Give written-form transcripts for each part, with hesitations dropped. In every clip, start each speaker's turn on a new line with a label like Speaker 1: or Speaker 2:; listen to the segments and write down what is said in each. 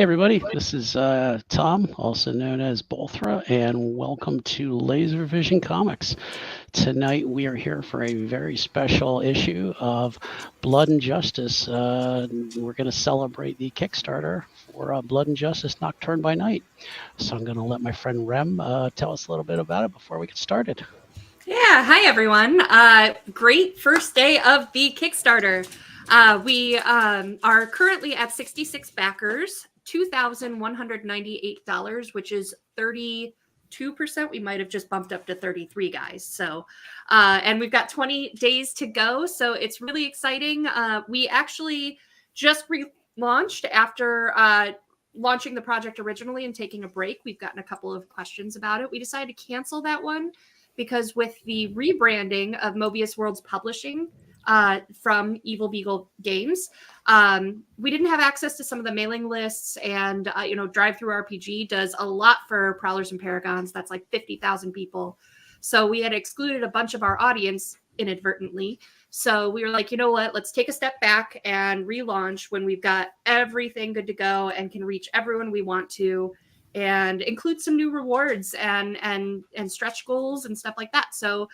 Speaker 1: Hey everybody, this is Tom, also known as Bolthra, and welcome to Laser Vision Comics. Tonight we are here for a very special issue of Blood and Justice. We're going to celebrate the Kickstarter for Blood and Justice Nocturne by Night. So I'm going to let my friend Rem tell us a little bit about it before we get started.
Speaker 2: Yeah, hi everyone. Great first day of the Kickstarter. We are currently at 66 backers, $2,198, which is 32%. We might have just bumped up to 33 guys. So, and we've got 20 days to go. So it's really exciting. We actually just relaunched after launching the project originally and taking a break. We've gotten a couple of questions about it. We decided to cancel that one because with the rebranding of Mobius Worlds Publishing from Evil Beagle Games, we didn't have access to some of the mailing lists, and Drive Through RPG does a lot for Prowlers and Paragons. That's like 50,000 people. So we had excluded a bunch of our audience inadvertently. So we were like, you know what, let's take a step back and relaunch when we've got everything good to go and can reach everyone we want to, and include some new rewards and stretch goals and stuff like that. So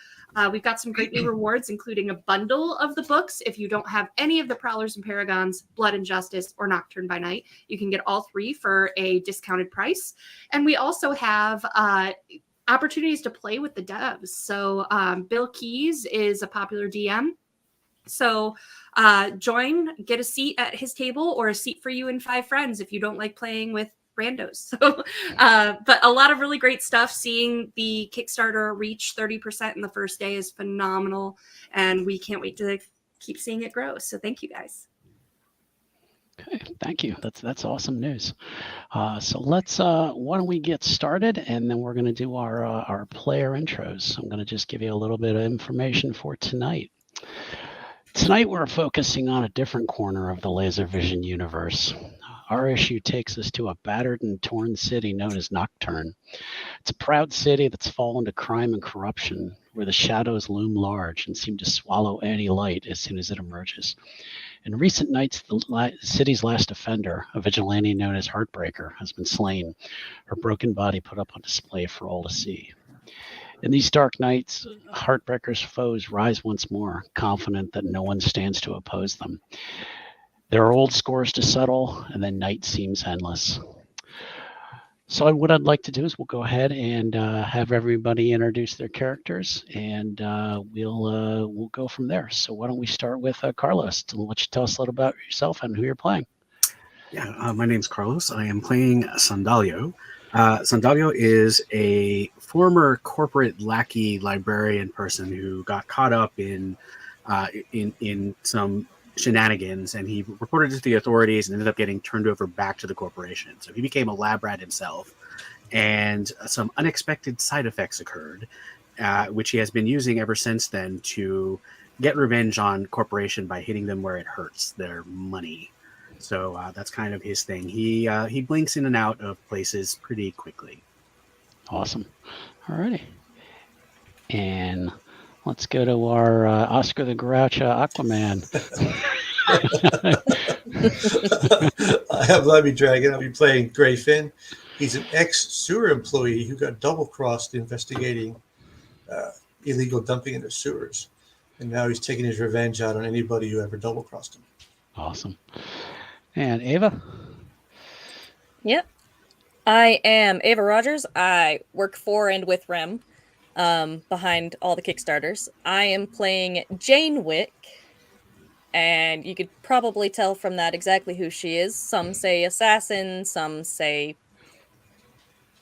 Speaker 2: we've got some great new rewards, including a bundle of the books. If you don't have any of the Prowlers and Paragons, Blood and Justice, or Nocturne by Night, you can get all three for a discounted price. And we also have opportunities to play with the devs. So Bill Keys is a popular DM. So join, get a seat at his table, or a seat for you and 5 friends if you don't like playing with randos. So, but a lot of really great stuff. Seeing the Kickstarter reach 30% in the first day is phenomenal, and we can't wait to keep seeing it grow. So thank you guys.
Speaker 1: Okay, thank you. That's awesome news. So let's why don't we get started, and then we're going to do our player intros. I'm going to just give you a little bit of information for tonight. Tonight we're focusing on a different corner of the Laser Vision universe. Our issue takes us to a battered and torn city known as Nocturne. It's a proud city that's fallen to crime and corruption, where the shadows loom large and seem to swallow any light as soon as it emerges. In recent nights, the city's last offender, a vigilante known as Heartbreaker, has been slain, her broken body put up on display for all to see. In these dark nights, Heartbreaker's foes rise once more, confident that no one stands to oppose them. There are old scores to settle, and then night seems endless. So what I'd like to do is we'll go ahead and have everybody introduce their characters, and we'll go from there. So why don't we start with Carlos? Why don't you tell us a little about yourself and who you're playing?
Speaker 3: Yeah, my name's Carlos. I am playing Sandalio. Sandalio is a former corporate lackey librarian person who got caught up in some shenanigans, and he reported it to the authorities and ended up getting turned over back to the corporation. So he became a lab rat himself, and some unexpected side effects occurred, which he has been using ever since then to get revenge on corporation by hitting them where it hurts, their money. So that's kind of his thing. He blinks in and out of places pretty quickly.
Speaker 1: Awesome. Alrighty. And let's go to our Oscar the Grouch Aquaman.
Speaker 4: I have Levy Dragon. I'll be playing Gray Finn. He's an ex-sewer employee who got double-crossed investigating illegal dumping in the sewers. And now he's taking his revenge out on anybody who ever double-crossed him.
Speaker 1: Awesome. And Ava?
Speaker 5: Yep. I am Ava Rogers. I work for and with Rem behind all the Kickstarters. I am playing Jane Wick, and you could probably tell from that exactly who she is. Some say assassin, some say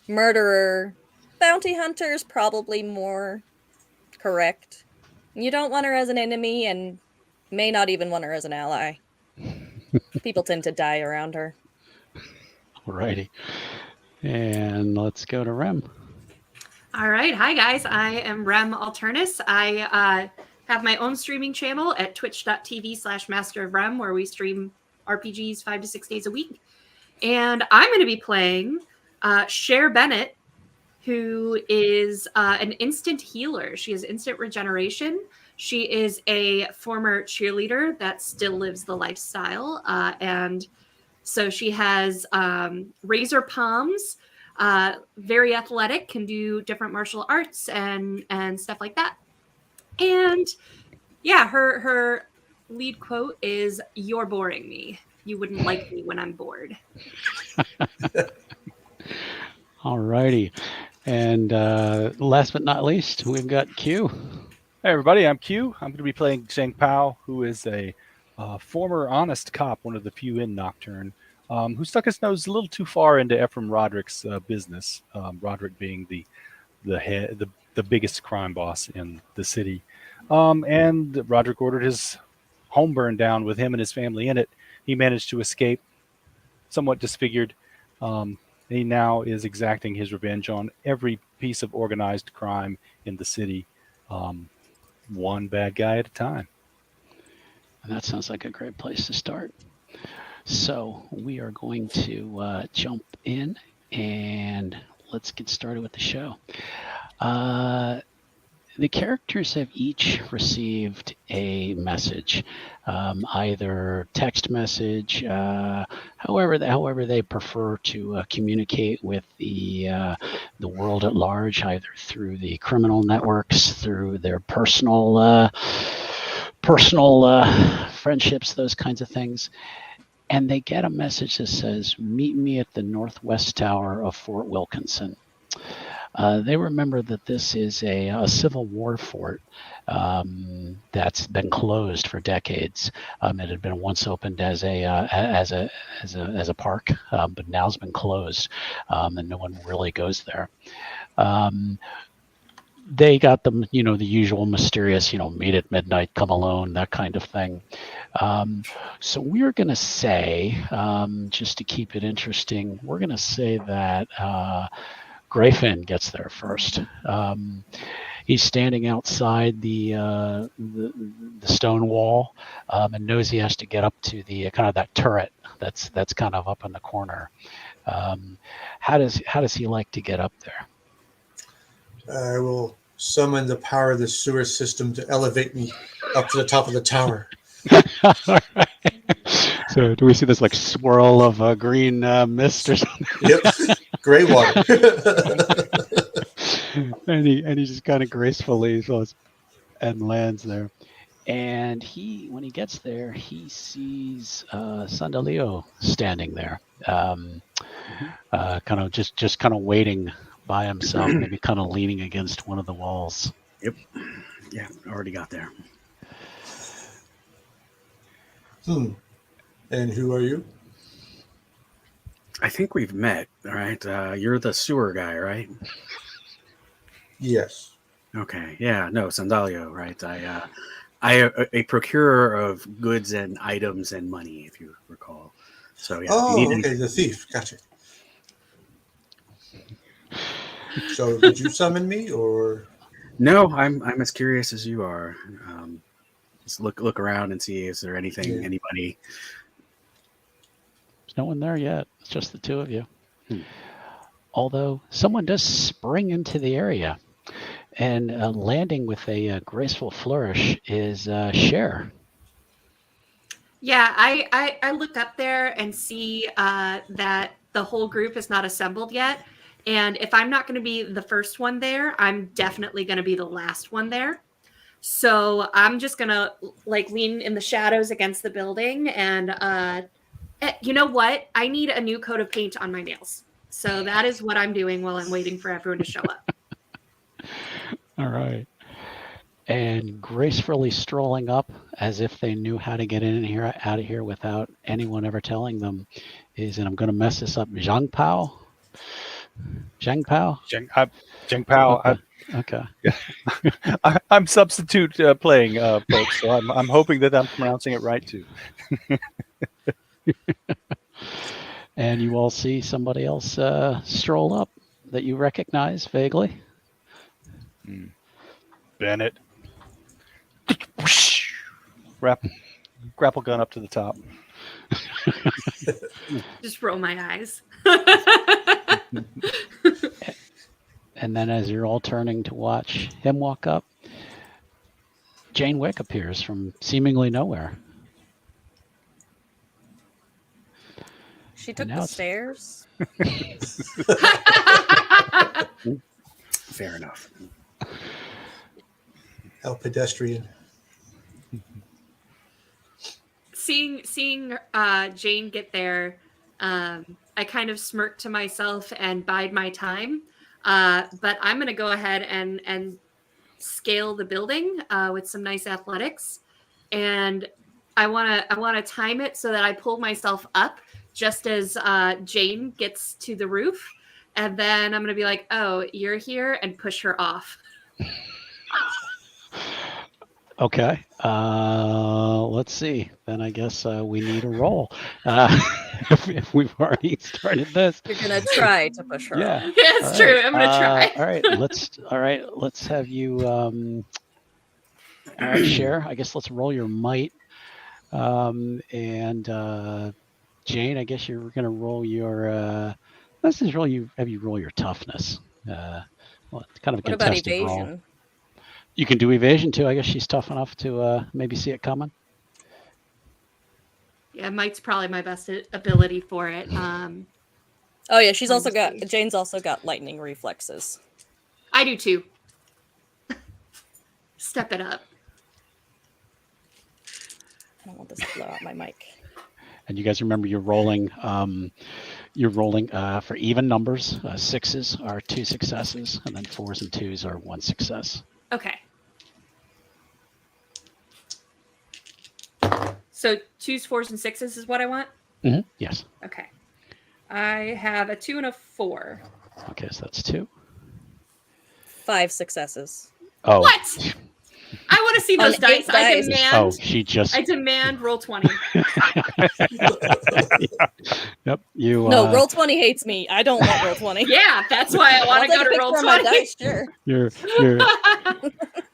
Speaker 5: murderer. Bounty hunter's probably more correct. You don't want her as an enemy, and may not even want her as an ally. People tend to die around her.
Speaker 1: Alrighty. And let's go to Rem.
Speaker 2: All right. Hi, guys. I am Rem Alternus. I have my own streaming channel at twitch.tv/Master of Rem, where we stream RPGs 5 to 6 days a week. And I'm going to be playing Cher Bennett, who is an instant healer. She has instant regeneration. She is a former cheerleader that still lives the lifestyle. And So she has razor palms, very athletic, can do different martial arts and stuff like that. And yeah, her lead quote is, "You're boring me. You wouldn't like me when I'm bored."
Speaker 1: All righty. And last but not least, we've got Q.
Speaker 6: Hey everybody, I'm Q. I'm going to be playing Zhang Pao, who is a former honest cop, one of the few in Nocturne, who stuck his nose a little too far into Ephraim Roderick's business. Roderick being the head, the biggest crime boss in the city, and Roderick ordered his home burned down with him and his family in it. He managed to escape, somewhat disfigured. He now is exacting his revenge on every piece of organized crime in the city. One bad guy at a time.
Speaker 1: And that sounds like a great place to start. So we are going to jump in and let's get started with the show. The characters have each received a message, either text message, however they prefer to communicate with the world at large, either through the criminal networks, through their personal friendships, those kinds of things. And they get a message that says, "Meet me at the Northwest Tower of Fort Wilkinson." They remember that this is a Civil War fort that's been closed for decades. It had been once opened as a park, but now it's been closed, and no one really goes there. They got them, the usual mysterious, meet at midnight, come alone, that kind of thing. So we're going to say, just to keep it interesting, we're going to say that Grayfin gets there first. He's standing outside the stone wall, and knows he has to get up to the kind of that turret that's kind of up in the corner. How does he like to get up there?
Speaker 4: I will summon the power of the sewer system to elevate me up to the top of the tower.
Speaker 1: All right. So do we see this like swirl of green mist or something?
Speaker 4: Yep, gray water.
Speaker 1: and he just kind of gracefully goes and lands there. And when he gets there, he sees Sandaleo standing there, kind of just kind of waiting by himself, maybe kind of leaning against one of the walls.
Speaker 3: Yep. Yeah, already got there.
Speaker 4: And who are you?
Speaker 3: I think we've met. All right. You're the sewer guy, right?
Speaker 4: Yes.
Speaker 3: Okay. Yeah. No, Sandalio, right? I a procurer of goods and items and money, if you recall. So yeah.
Speaker 4: Okay, the thief. Gotcha. So did you summon me, or?
Speaker 3: No, I'm as curious as you are. Just look around and see, is there anything, anybody?
Speaker 1: There's no one there yet. It's just the two of you. Although someone does spring into the area, and landing with a graceful flourish is Cher.
Speaker 2: Yeah, I look up there and see that the whole group is not assembled yet. And if I'm not going to be the first one there, I'm definitely going to be the last one there. So I'm just going to lean in the shadows against the building. And you know what? I need a new coat of paint on my nails. So that is what I'm doing while I'm waiting for everyone to show up.
Speaker 1: All right. And gracefully strolling up as if they knew how to get in here, out of here without anyone ever telling them is, and I'm going to mess this up, Zhang Pao? Zhang Pao?
Speaker 6: Zhang Pao.
Speaker 1: Okay.
Speaker 6: I'm substitute playing, folks, so I'm hoping that I'm pronouncing it right too.
Speaker 1: And you all see somebody else stroll up that you recognize vaguely.
Speaker 6: Bennett. Grapple gun up to the top.
Speaker 2: Just roll my eyes.
Speaker 1: And then as you're all turning to watch him walk up, Jane Wick appears from seemingly nowhere.
Speaker 5: She took
Speaker 1: now
Speaker 5: the
Speaker 1: it's-
Speaker 5: stairs.
Speaker 3: Fair enough.
Speaker 4: How pedestrian.
Speaker 2: seeing Jane get there, I kind of smirked to myself and bide my time. But I'm going to go ahead and scale the building with some nice athletics, and I want to time it so that I pull myself up just as Jane gets to the roof, and then I'm going to be like, "Oh, you're here," and push her off.
Speaker 1: Okay. Let's see. Then I guess we need a roll. If we've already started this.
Speaker 5: You're gonna try to push her
Speaker 1: Yeah.
Speaker 5: off.
Speaker 2: Yeah, it's
Speaker 1: All
Speaker 2: true.
Speaker 1: right.
Speaker 2: I'm going to try.
Speaker 1: All right. Let's have you. All right, Cher. I guess let's roll your might. And Jane, I guess you're gonna roll your. Let's just roll you. Have you roll your toughness? Well, it's kind of a
Speaker 5: What about
Speaker 1: contested roll.
Speaker 5: evasion?
Speaker 1: You can do evasion too. I guess she's tough enough to maybe see it coming.
Speaker 2: Yeah, might's probably my best ability for it.
Speaker 5: Oh yeah, she's also
Speaker 2: Let me
Speaker 5: got
Speaker 2: see.
Speaker 5: Jane's also got lightning reflexes.
Speaker 2: I do too. Step it up.
Speaker 5: I don't want this to blow out my mic.
Speaker 1: And you guys remember you're rolling. For even numbers. Sixes are 2 successes, and then 4s and 2s are 1 success.
Speaker 2: Okay. So 2s, 4s, and 6s is what I want?
Speaker 1: Yes.
Speaker 2: Okay. I have a 2 and a 4.
Speaker 1: Okay, so that's 2.
Speaker 5: 5 successes.
Speaker 1: Oh.
Speaker 2: What? I want to see those
Speaker 5: On
Speaker 2: dice.
Speaker 5: 8 dice.
Speaker 1: Oh, she just.
Speaker 2: I demand roll 20.
Speaker 1: Yep. You.
Speaker 5: No, roll 20 hates me. I don't want roll 20.
Speaker 2: Yeah, that's why I want to
Speaker 5: I'll
Speaker 2: go
Speaker 5: take a
Speaker 2: to roll
Speaker 5: picture of my
Speaker 2: 20.
Speaker 5: dice, sure.
Speaker 1: Your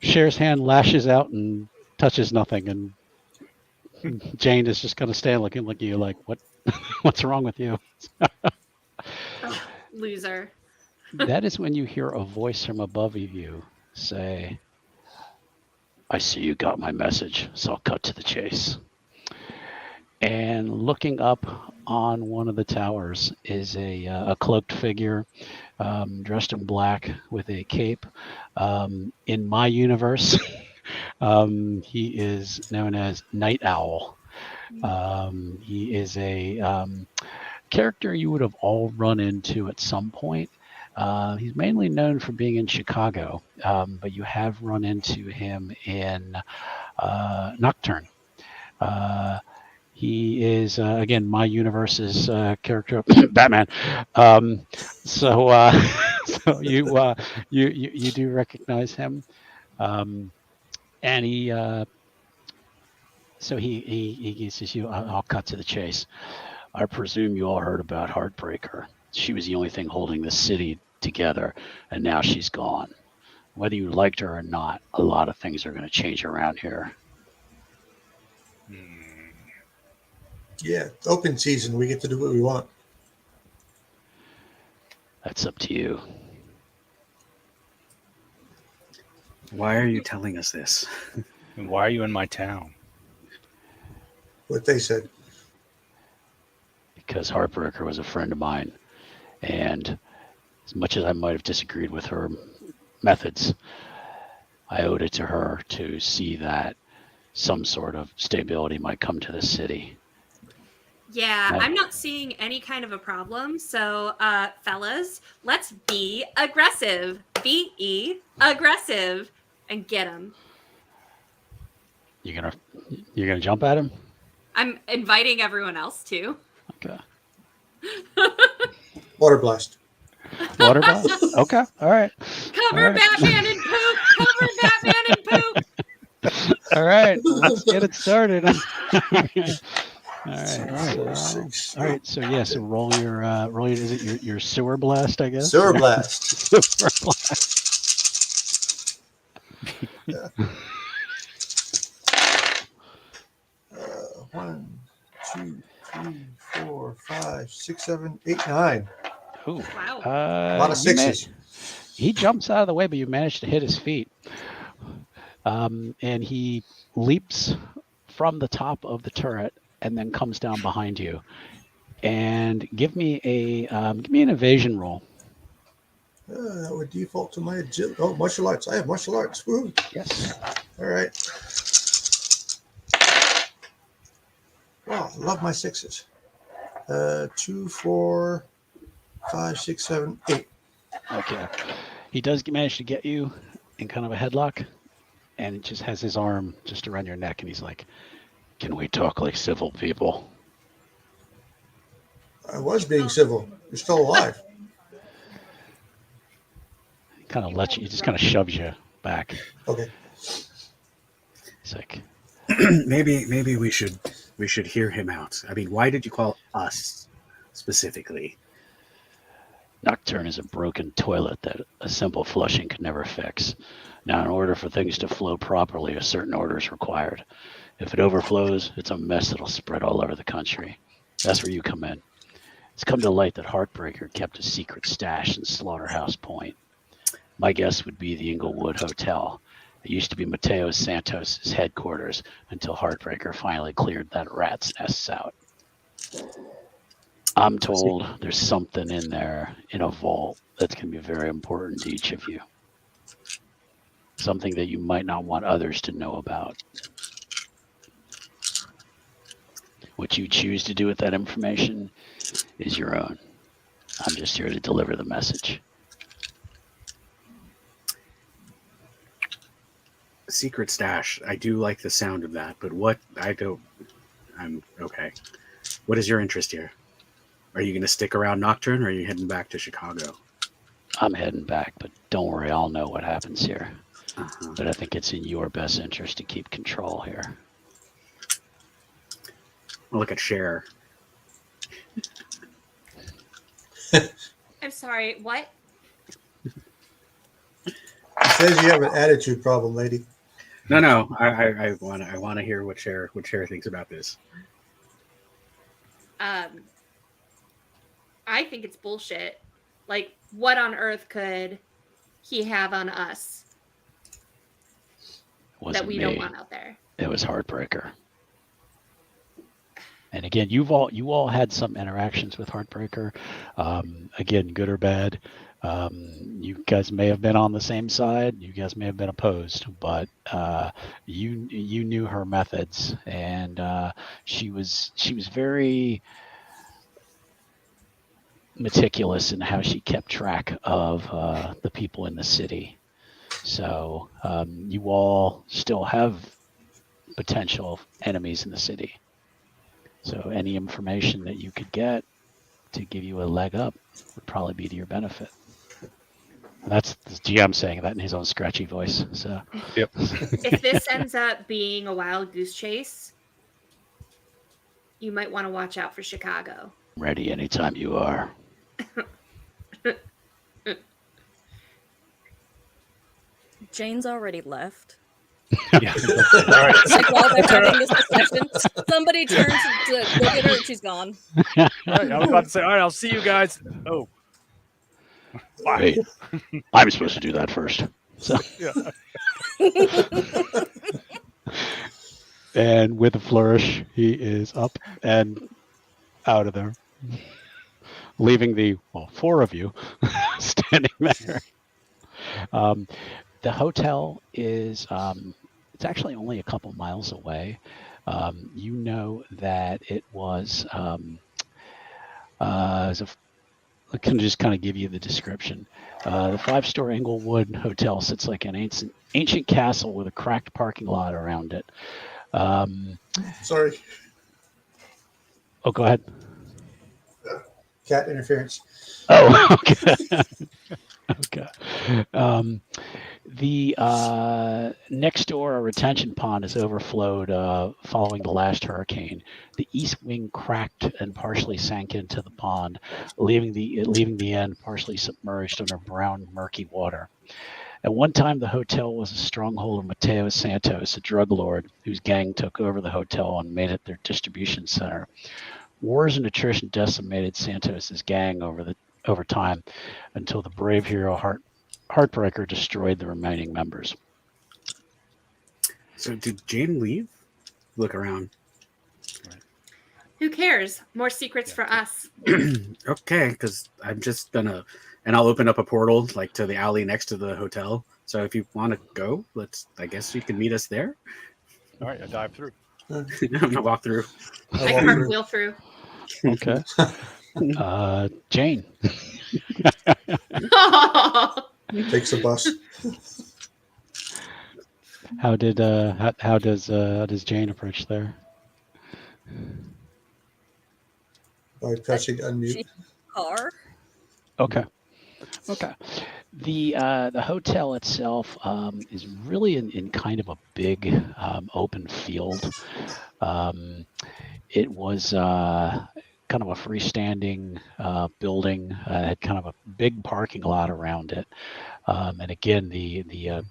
Speaker 1: Cher's hand lashes out and touches nothing, and Jane is just gonna stand looking at you like, what? What's wrong with you?
Speaker 2: Oh, loser.
Speaker 1: That is when you hear a voice from above you say, I see you got my message, so I'll cut to the chase. And looking up on one of the towers is a cloaked figure dressed in black with a cape. In my universe, he is known as Night Owl. He is a character you would have all run into at some point. He's mainly known for being in Chicago, but you have run into him in Nocturne. He is again my universe's character, Batman. So you do recognize him, and he says, I'll cut to the chase. I presume you all heard about Heartbreaker. She was the only thing holding the city together, and now she's gone. Whether you liked her or not, a lot of things are going to change around here.
Speaker 4: Yeah, open season. We get to do what we want.
Speaker 1: That's up to you.
Speaker 3: Why are you telling us this?
Speaker 6: And why are you in my town?
Speaker 4: What they said.
Speaker 1: Because Heartbreaker was a friend of mine, and as much as I might have disagreed with her methods, I owed it to her to see that some sort of stability might come to the city.
Speaker 2: Yeah,
Speaker 1: Right.
Speaker 2: I'm not seeing any kind of a problem. So, fellas, let's be aggressive. Be aggressive and get him.
Speaker 1: You're gonna jump at him?
Speaker 2: I'm inviting everyone else too.
Speaker 1: Okay.
Speaker 4: Water blast.
Speaker 1: Water blast? Okay. All right.
Speaker 2: Cover
Speaker 1: All right.
Speaker 2: Batman in poop. Cover Batman in poop.
Speaker 1: All right. Let's get it started. All right. So yeah. So roll your is it your sewer blast? I guess.
Speaker 4: Sewer blast.
Speaker 1: Sewer blast.
Speaker 4: Yeah. 1, 2, 3, 4, 5, 6, 7, 8, 9.
Speaker 1: Ooh.
Speaker 2: Wow.
Speaker 4: A lot of
Speaker 1: you
Speaker 4: sixes.
Speaker 1: He jumps out of the way, but you manage to hit his feet. And he leaps from the top of the turret and then comes down behind you. and give me an evasion roll.
Speaker 4: That would default to my agility. Oh, martial arts. I have martial arts. Woo.
Speaker 1: Yes.
Speaker 4: All right. Wow, love my sixes. 2, 4, 5, 6, 7, 8.
Speaker 1: Okay. He does manage to get you in kind of a headlock, and it just has his arm just around your neck, and he's like, "Can we talk like civil people?"
Speaker 4: I was being civil. You're still alive.
Speaker 1: He kind of lets you. He just kind of shoves you back.
Speaker 4: Okay.
Speaker 1: He's like,
Speaker 3: maybe we should hear him out. I mean, why did you call us specifically?
Speaker 1: "Nocturne is a broken toilet that a simple flushing could never fix. Now, in order for things to flow properly, a certain order is required. If it overflows, it's a mess that'll spread all over the country. That's where you come in. It's come to light that Heartbreaker kept a secret stash in Slaughterhouse Point. My guess would be the Inglewood Hotel. It used to be Mateo Santos' headquarters until Heartbreaker finally cleared that rat's nest out. I'm told there's something in there in a vault that's going to be very important to each of you. Something that you might not want others to know about. What you choose to do with that information is your own. I'm just here to deliver the message."
Speaker 3: Secret stash. I do like the sound of that, but I'm okay. What is your interest here? Are you going to stick around Nocturne, or are you heading back to Chicago?
Speaker 1: I'm heading back, but don't worry, I'll know what happens here.
Speaker 3: Uh-huh.
Speaker 1: But I think it's in your best interest to keep control here.
Speaker 3: I'll look at Cher.
Speaker 2: I'm sorry, what?
Speaker 4: It says you have an attitude problem, lady.
Speaker 3: No. I want to hear what Cher thinks about this.
Speaker 2: I think it's bullshit. Like, what on earth could he have on us
Speaker 1: Wasn't
Speaker 2: that we
Speaker 1: me.
Speaker 2: don't want out there?
Speaker 1: It was Heartbreaker. And again, you all had some interactions with Heartbreaker. Again, good or bad. You guys may have been on the same side. You guys may have been opposed, but you knew her methods, and she was very meticulous in how she kept track of the people in the city. So you all still have potential enemies in the city. So any information that you could get to give you a leg up would probably be to your benefit. That's the GM saying that in his own scratchy voice. So,
Speaker 6: Yep.
Speaker 2: If this ends up being a wild goose chase, you might want to watch out for Chicago.
Speaker 1: Ready anytime you are.
Speaker 5: Jane's already left.
Speaker 6: Yeah. All right.
Speaker 5: Like while they're having this discussion, somebody turns to look at her and she's gone.
Speaker 6: All right. I was about to say, all right, I'll see you guys. Oh.
Speaker 1: Wait, I'm supposed to do that first. So,
Speaker 6: Yeah.
Speaker 1: and with a flourish, he is up and out of there, leaving the four of you standing there. The hotel is it's actually only a couple miles away. You know that it was I can just kind of give you the description. The 5-story Inglewood Hotel sits like an ancient castle with a cracked parking lot around it.
Speaker 4: Sorry.
Speaker 1: Oh, go ahead.
Speaker 4: Cat interference.
Speaker 1: Oh, okay. Okay. The next door, a retention pond is overflowed following the last hurricane. The east wing cracked and partially sank into the pond, leaving the end partially submerged under brown, murky water. At one time, the hotel was a stronghold of Mateo Santos, a drug lord whose gang took over the hotel and made it their distribution center. Wars and attrition decimated Santos's gang over time until the brave hero Heartbreaker destroyed the remaining members.
Speaker 3: So did Jane leave? Look around.
Speaker 2: Who cares? More secrets for us.
Speaker 3: Okay, because I'm just gonna, and I'll open up a portal like to the alley next to the hotel. So if you want to go, I guess you can meet us there.
Speaker 6: All right, I dive through.
Speaker 3: I'm gonna walk through.
Speaker 2: I
Speaker 4: walk through.
Speaker 2: cartwheel through.
Speaker 1: Okay. Jane.
Speaker 4: Takes a bus.
Speaker 1: How does Jane approach there?
Speaker 4: By pressing unmute.
Speaker 5: She car.
Speaker 1: Okay. Okay. The hotel itself is really in kind of a big open field. It was kind of a freestanding building. Had kind of a big parking lot around it, and again the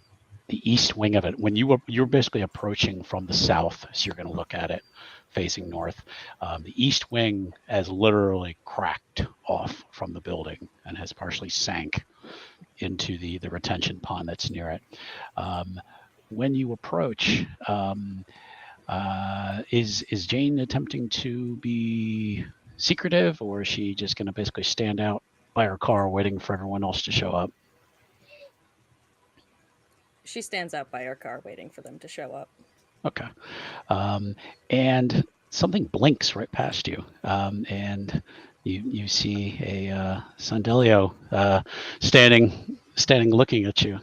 Speaker 1: east wing of it. When you're basically approaching from the south, so you're going to look at it facing north. The east wing has literally cracked off from the building and has partially sank into the retention pond that's near it. When you approach, is Jane attempting to be secretive, or is she just going to basically stand out by her car waiting for everyone else to show up?
Speaker 5: She stands out by her car waiting for them to show up.
Speaker 1: Okay. And something blinks right past you, and you see a Sandelio standing looking at you.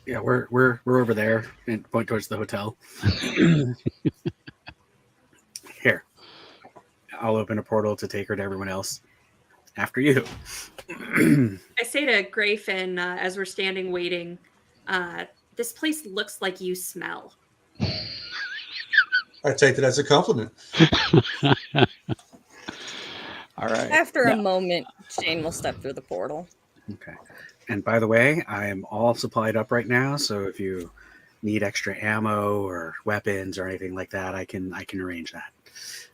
Speaker 3: Yeah, we're over there and point towards the hotel. Here, I'll open a portal to take her to everyone else. After you.
Speaker 2: I say to Grayfin as we're standing waiting, this place looks like you smell.
Speaker 4: I take that as a compliment.
Speaker 1: All right.
Speaker 5: After a moment, Jane will step through the portal.
Speaker 3: Okay. And by the way, I am all supplied up right now, so if you need extra ammo or weapons or anything like that, I can arrange that.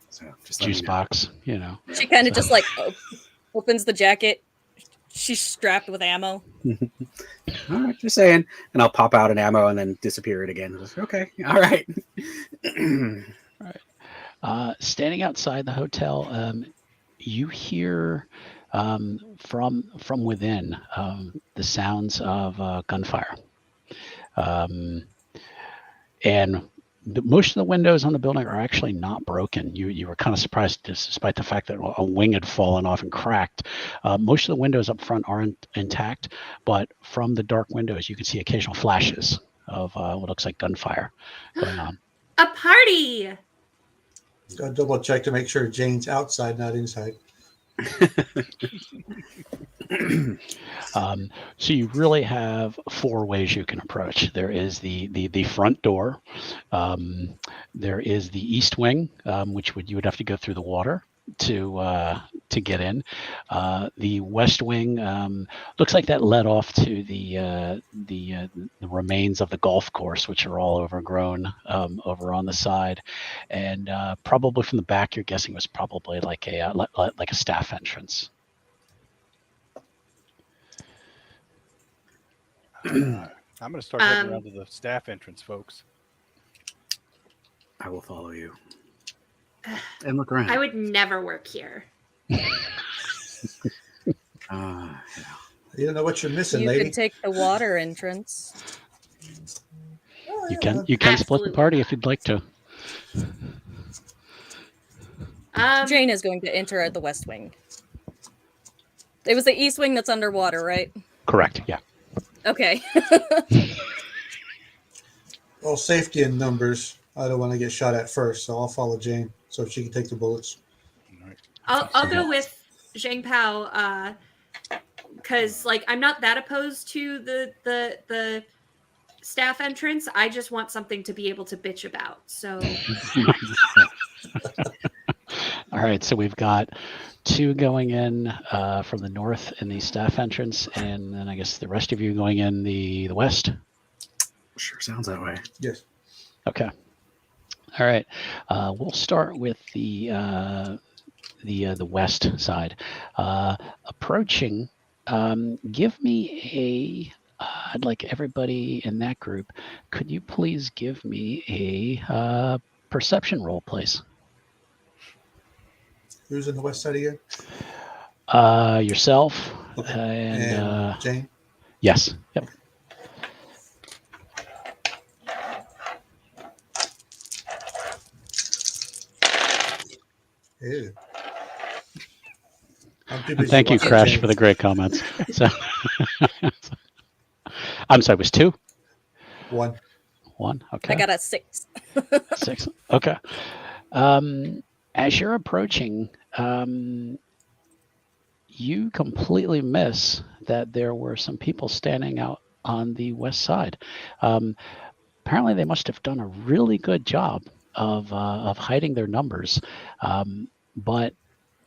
Speaker 3: So just let
Speaker 1: Juice
Speaker 3: me know.
Speaker 1: box, you know.
Speaker 5: She kind of just like opens the jacket. She's strapped with ammo.
Speaker 3: All right, just saying. And I'll pop out an ammo and then disappear it again. Just, okay, all right.
Speaker 1: All right. Standing outside the hotel, you hear from within the sounds of gunfire, and most of the windows on the building are actually not broken. You were kind of surprised, despite the fact that a wing had fallen off and cracked. Most of the windows up front aren't intact, but from the dark windows, you can see occasional flashes of what looks like gunfire going on.
Speaker 2: A party!
Speaker 4: Got to double check to make sure Jane's outside, not inside.
Speaker 1: So you really have four ways you can approach. There is the front door. There is the east wing, which you would have to go through the water to get in. The west wing looks like that led off to the remains of the golf course, which are all overgrown over on the side, and probably from the back, you're guessing was probably like a staff entrance.
Speaker 6: I'm going to start heading around to the staff entrance, folks.
Speaker 3: I will follow you. And look around.
Speaker 2: I would never work here.
Speaker 3: Yeah.
Speaker 4: You don't know what you're missing,
Speaker 5: You
Speaker 4: lady.
Speaker 5: can take the water entrance.
Speaker 1: You can split the
Speaker 2: Absolutely
Speaker 1: party
Speaker 2: not.
Speaker 1: if you'd like to.
Speaker 5: Jane is going to enter at the west wing. It was the east wing that's underwater, right?
Speaker 1: Correct. Yeah.
Speaker 5: Okay.
Speaker 4: Well, safety in numbers. I don't want to get shot at first, so I'll follow Jane so she can take the bullets.
Speaker 6: All right.
Speaker 2: I'll go with Zhang Pao because I'm not that opposed to the staff entrance. I just want something to be able to bitch about. So
Speaker 1: All right. So we've got two going in from the north in the staff entrance, and then I guess the rest of you going in the west.
Speaker 3: Sure sounds that way.
Speaker 4: Yes.
Speaker 1: Okay. All right. We'll start with the west side. Approaching. Give me I'd like everybody in that group. Could you please give me a perception roll, please.
Speaker 4: Who's on the west side again?
Speaker 1: Yourself
Speaker 4: Okay.
Speaker 1: and
Speaker 4: Jane?
Speaker 1: yes. Yep.
Speaker 4: Ew. I'm too
Speaker 1: And
Speaker 4: busy
Speaker 1: thank you,
Speaker 4: watching
Speaker 1: Crash,
Speaker 4: Jane.
Speaker 1: for the great comments. So, I'm sorry, it was 2?
Speaker 4: 1.
Speaker 1: 1? Okay.
Speaker 5: I got a 6.
Speaker 1: 6. Okay. As you're approaching, you completely miss that there were some people standing out on the west side. Apparently, they must have done a really good job of hiding their numbers. But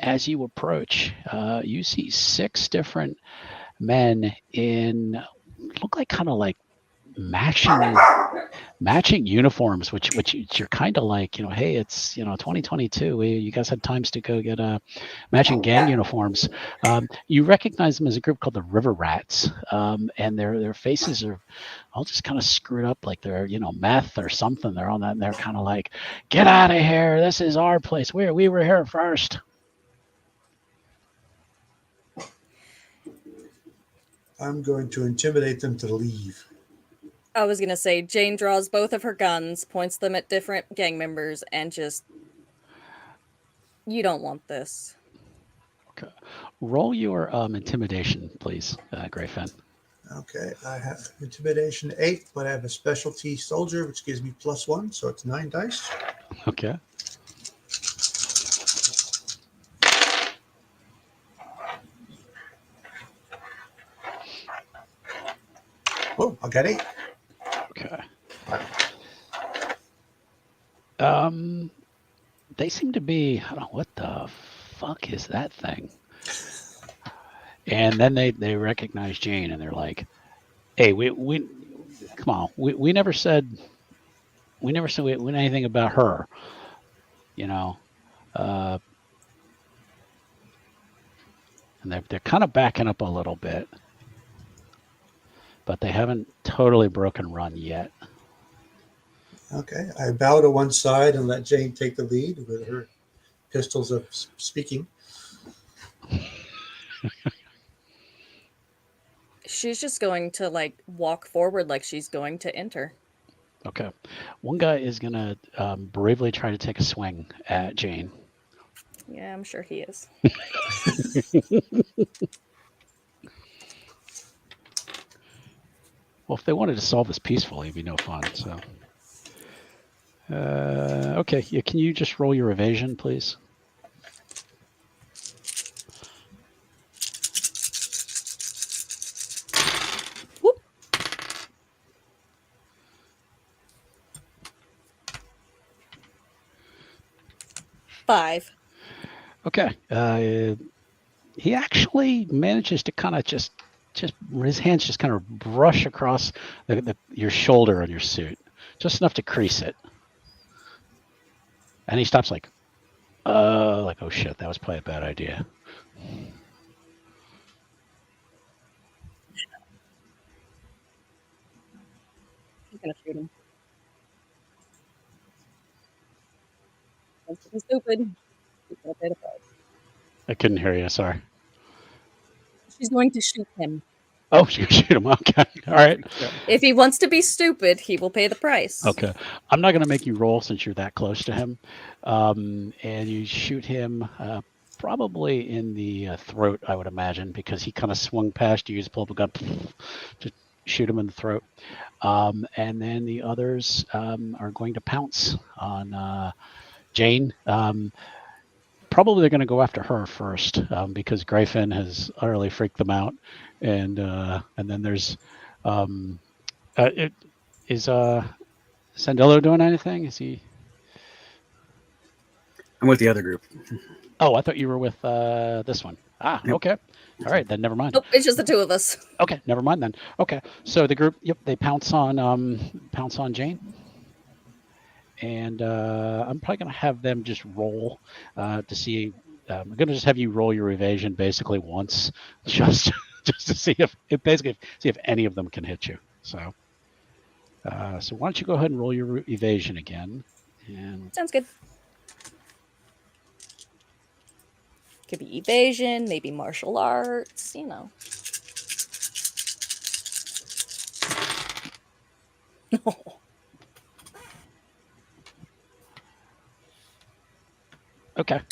Speaker 1: as you approach, you see 6 different men in look like kind of like matching uniforms, which you're kind of like, hey, it's 2022. You guys had times to go get matching gang uniforms. You recognize them as a group called the River Rats, and their faces are all just kind of screwed up, like they're meth or something. They're on that, and they're kind of like, get out of here! This is our place. We were here first.
Speaker 4: I'm going to intimidate them to leave.
Speaker 5: I was going to say, Jane draws both of her guns, points them at different gang members, and just, you don't want this.
Speaker 1: Okay. Roll your intimidation, please, Grayfen.
Speaker 4: Okay, I have intimidation 8, but I have a specialty soldier, which gives me +1, so it's 9 dice.
Speaker 1: Okay.
Speaker 4: Oh, I got 8.
Speaker 1: Okay. They seem to be, I don't know, what the fuck is that thing? And then they recognize Jane, and they're like, hey, we come on, we never said anything about her, and they're kind of backing up a little bit, but they haven't totally broken run yet.
Speaker 4: Okay, I bow to one side and let Jane take the lead with her pistols up speaking.
Speaker 5: She's just going to walk forward like she's going to enter.
Speaker 1: Okay. One guy is going to bravely try to take a swing at Jane.
Speaker 5: Yeah, I'm sure he is.
Speaker 1: Well, if they wanted to solve this peacefully, it'd be no fun. So, okay. Yeah, can you just roll your evasion, please?
Speaker 5: Whoop. Five.
Speaker 1: Okay. He actually manages to kind of just his hands just kind of brush across your shoulder on your suit, just enough to crease it. And he stops like, oh shit, that was probably a bad idea.
Speaker 5: He's gonna shoot him. He's stupid. He's gonna pay the price.
Speaker 1: I couldn't hear you. Sorry.
Speaker 5: She's going to shoot him.
Speaker 1: Oh, you shoot him. Okay. All right.
Speaker 5: If he wants to be stupid, he will pay the price.
Speaker 1: Okay. I'm not going to make you roll since you're that close to him. And you shoot him probably in the throat, I would imagine, because he kind of swung past you. You just pull up a gun to shoot him in the throat. And then the others are going to pounce on Jane. Probably they're going to go after her first because Grayfen has utterly freaked them out. And then there's is Sandillo doing anything? Is he?
Speaker 3: I'm with the other group.
Speaker 1: Oh, I thought you were with this one.
Speaker 3: Nope.
Speaker 1: Okay. All right, then never mind.
Speaker 5: Nope, it's just the two of us.
Speaker 1: Okay, never mind then. Okay, so the group, yep, they pounce on Jane, and I'm probably gonna have them just roll to see. I'm gonna just have you roll your evasion basically once, just to see if any of them can hit you. So, so why don't you go ahead and roll your evasion again, And
Speaker 5: Sounds good. Could be evasion, maybe martial arts, you know.
Speaker 1: okay,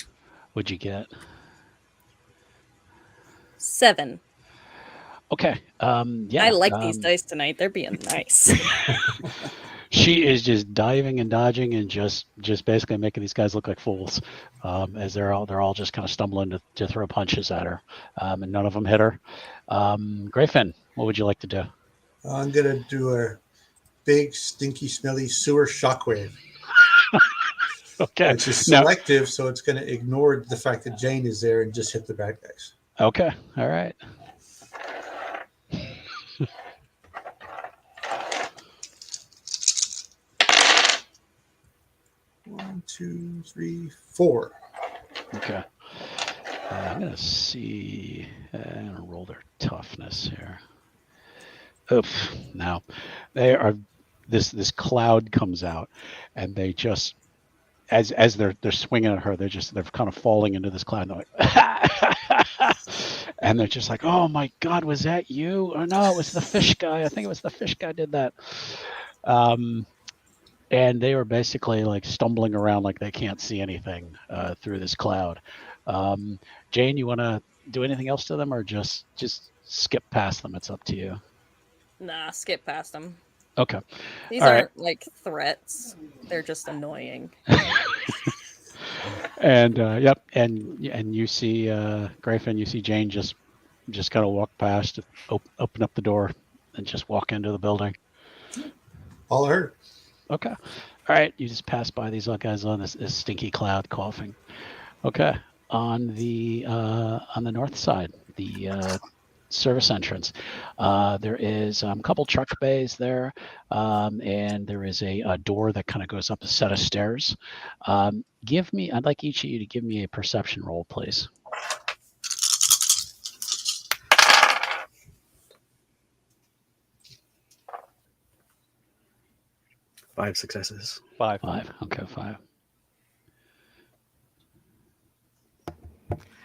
Speaker 1: what'd you get?
Speaker 5: 7.
Speaker 1: Okay, yeah.
Speaker 5: I like these dice tonight. They're being nice.
Speaker 1: She is just diving and dodging and just basically making these guys look like fools, as they're all just kind of stumbling to throw punches at her, and none of them hit her. Grayfin, what would you like to do?
Speaker 4: I'm gonna do a big, stinky, smelly sewer shockwave.
Speaker 1: Okay,
Speaker 4: Which is
Speaker 1: now,
Speaker 4: selective, so it's going to ignore the fact that Jane is there and just hit the bad guys.
Speaker 1: okay, all right.
Speaker 4: One, two, three, 4.
Speaker 1: Okay. I'm gonna see. I'm gonna roll their toughness here. Oof. Now, they are. This cloud comes out, and they just, as they're swinging at her, they're kind of falling into this cloud. And they're like, and they're just like, "Oh my God, was that you? Or no, it was the fish guy. I think it was the fish guy did that." And they were basically like stumbling around like they can't see anything through this cloud. Jane, you want to do anything else to them, or just skip past them? It's up to you.
Speaker 5: Nah, skip past them.
Speaker 1: Okay.
Speaker 5: These
Speaker 1: All
Speaker 5: aren't like threats. They're just annoying.
Speaker 1: And yep, and you see Grayfin, you see Jane just kind of walk past, open up the door, and just walk into the building.
Speaker 4: All her.
Speaker 1: Okay. All right. You just pass by these guys on this stinky cloud coughing. Okay. On the north side, the service entrance, there is a couple truck bays there, and there is a door that kind of goes up a set of stairs. I'd like each of you to give me a perception roll, please.
Speaker 3: Five successes.
Speaker 6: 5.
Speaker 1: 5. Okay, 5.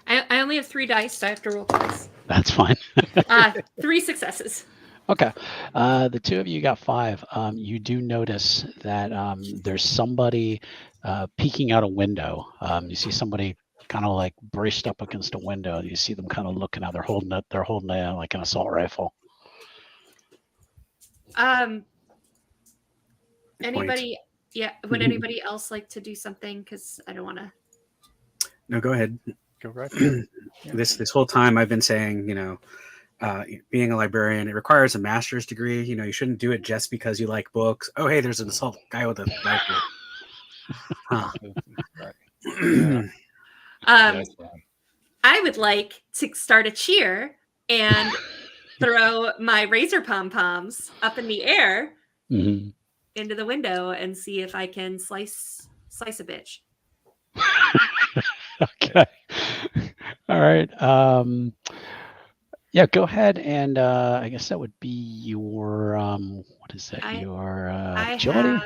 Speaker 2: I only have 3 dice, so I have to roll twice.
Speaker 1: That's fine.
Speaker 2: 3 successes.
Speaker 1: Okay. The two of you got 5. You do notice that there's somebody peeking out a window. You see somebody kind of like braced up against a window. You see them kind of looking out. They're holding like an assault rifle.
Speaker 2: Anybody? Yeah. Would anybody else like to do something? Because I don't want to.
Speaker 3: No, go ahead.
Speaker 6: Go right.
Speaker 3: This whole time I've been saying, being a librarian, it requires a master's degree. You shouldn't do it just because you like books. Oh, hey, there's an assault guy with a rifle. Huh.
Speaker 2: I would like to start a cheer and throw my razor pom-poms up in the air into the window and see if I can slice a bitch.
Speaker 1: Okay. All right. Yeah, go ahead and I guess that would be your what is that? Your agility?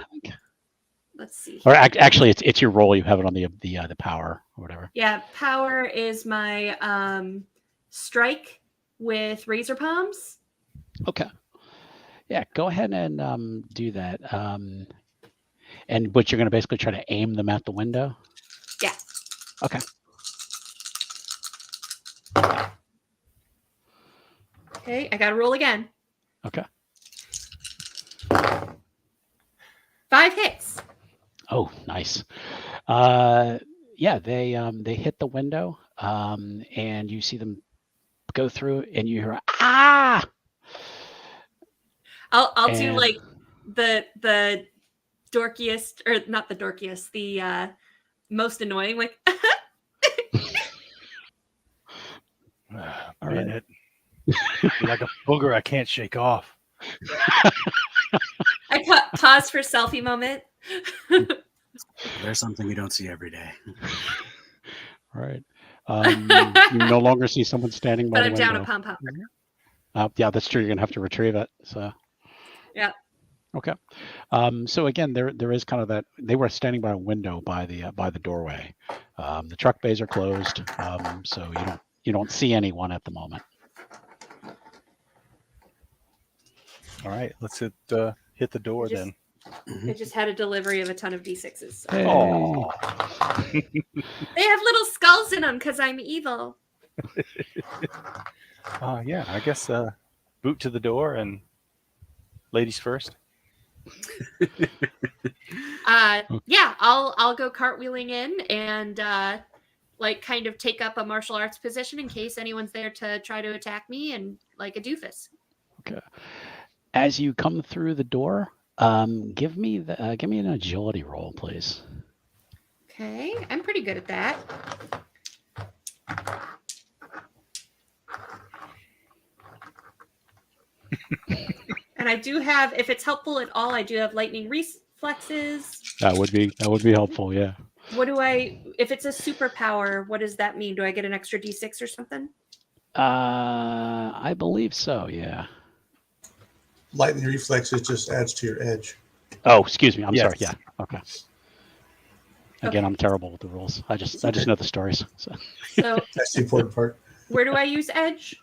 Speaker 2: Let's see.
Speaker 1: Or actually, it's your roll. You have it on the power or whatever.
Speaker 2: Yeah, power is my strike with razor palms.
Speaker 1: Okay. Yeah, go ahead and do that. But you're going to basically try to aim them at the window?
Speaker 2: Yeah.
Speaker 1: Okay.
Speaker 2: Okay, I got to roll again.
Speaker 1: Okay.
Speaker 2: 5 hits.
Speaker 1: Oh, nice. Yeah, they hit the window, and you see them go through, and you hear ah.
Speaker 2: I'll do like the dorkiest, or not the dorkiest, the most annoying, like.
Speaker 6: All right. You're like a booger I can't shake off.
Speaker 2: I pause for selfie moment.
Speaker 3: There's something you don't see every day.
Speaker 1: Right. You no longer see someone standing by
Speaker 2: But
Speaker 1: the
Speaker 2: I'm
Speaker 1: window.
Speaker 2: down a pom pom.
Speaker 1: Yeah, that's true. You're gonna have to retrieve it. So.
Speaker 2: Yeah.
Speaker 1: Okay. So again, there is kind of that. They were standing by a window by the doorway. The truck bays are closed, so you don't see anyone at the moment.
Speaker 6: All right, let's hit the door
Speaker 2: Just-
Speaker 6: then.
Speaker 2: I just had a delivery of a ton of D6s. So.
Speaker 1: Hey.
Speaker 6: Aw.
Speaker 2: They have little skulls in them because I'm evil.
Speaker 6: Yeah, I guess boot to the door and ladies first.
Speaker 2: Yeah, I'll go cartwheeling in and like kind of take up a martial arts position in case anyone's there to try to attack me and like a doofus.
Speaker 1: Okay. As you come through the door, give me an agility roll, please.
Speaker 2: Okay, I'm pretty good at that. And I do have, if it's helpful at all, I do have lightning reflexes.
Speaker 1: That would be helpful. Yeah.
Speaker 2: What do if it's a superpower, what does that mean? Do I get an extra D6 or something?
Speaker 1: I believe so. Yeah.
Speaker 4: Lightning reflexes just adds to your edge.
Speaker 1: Oh, excuse me. I'm
Speaker 6: Yes.
Speaker 1: sorry. Yeah. Okay. Again,
Speaker 2: Okay.
Speaker 1: I'm terrible with the rules. I just know the stories. So.
Speaker 2: So
Speaker 4: That's the important part.
Speaker 2: where do I use edge?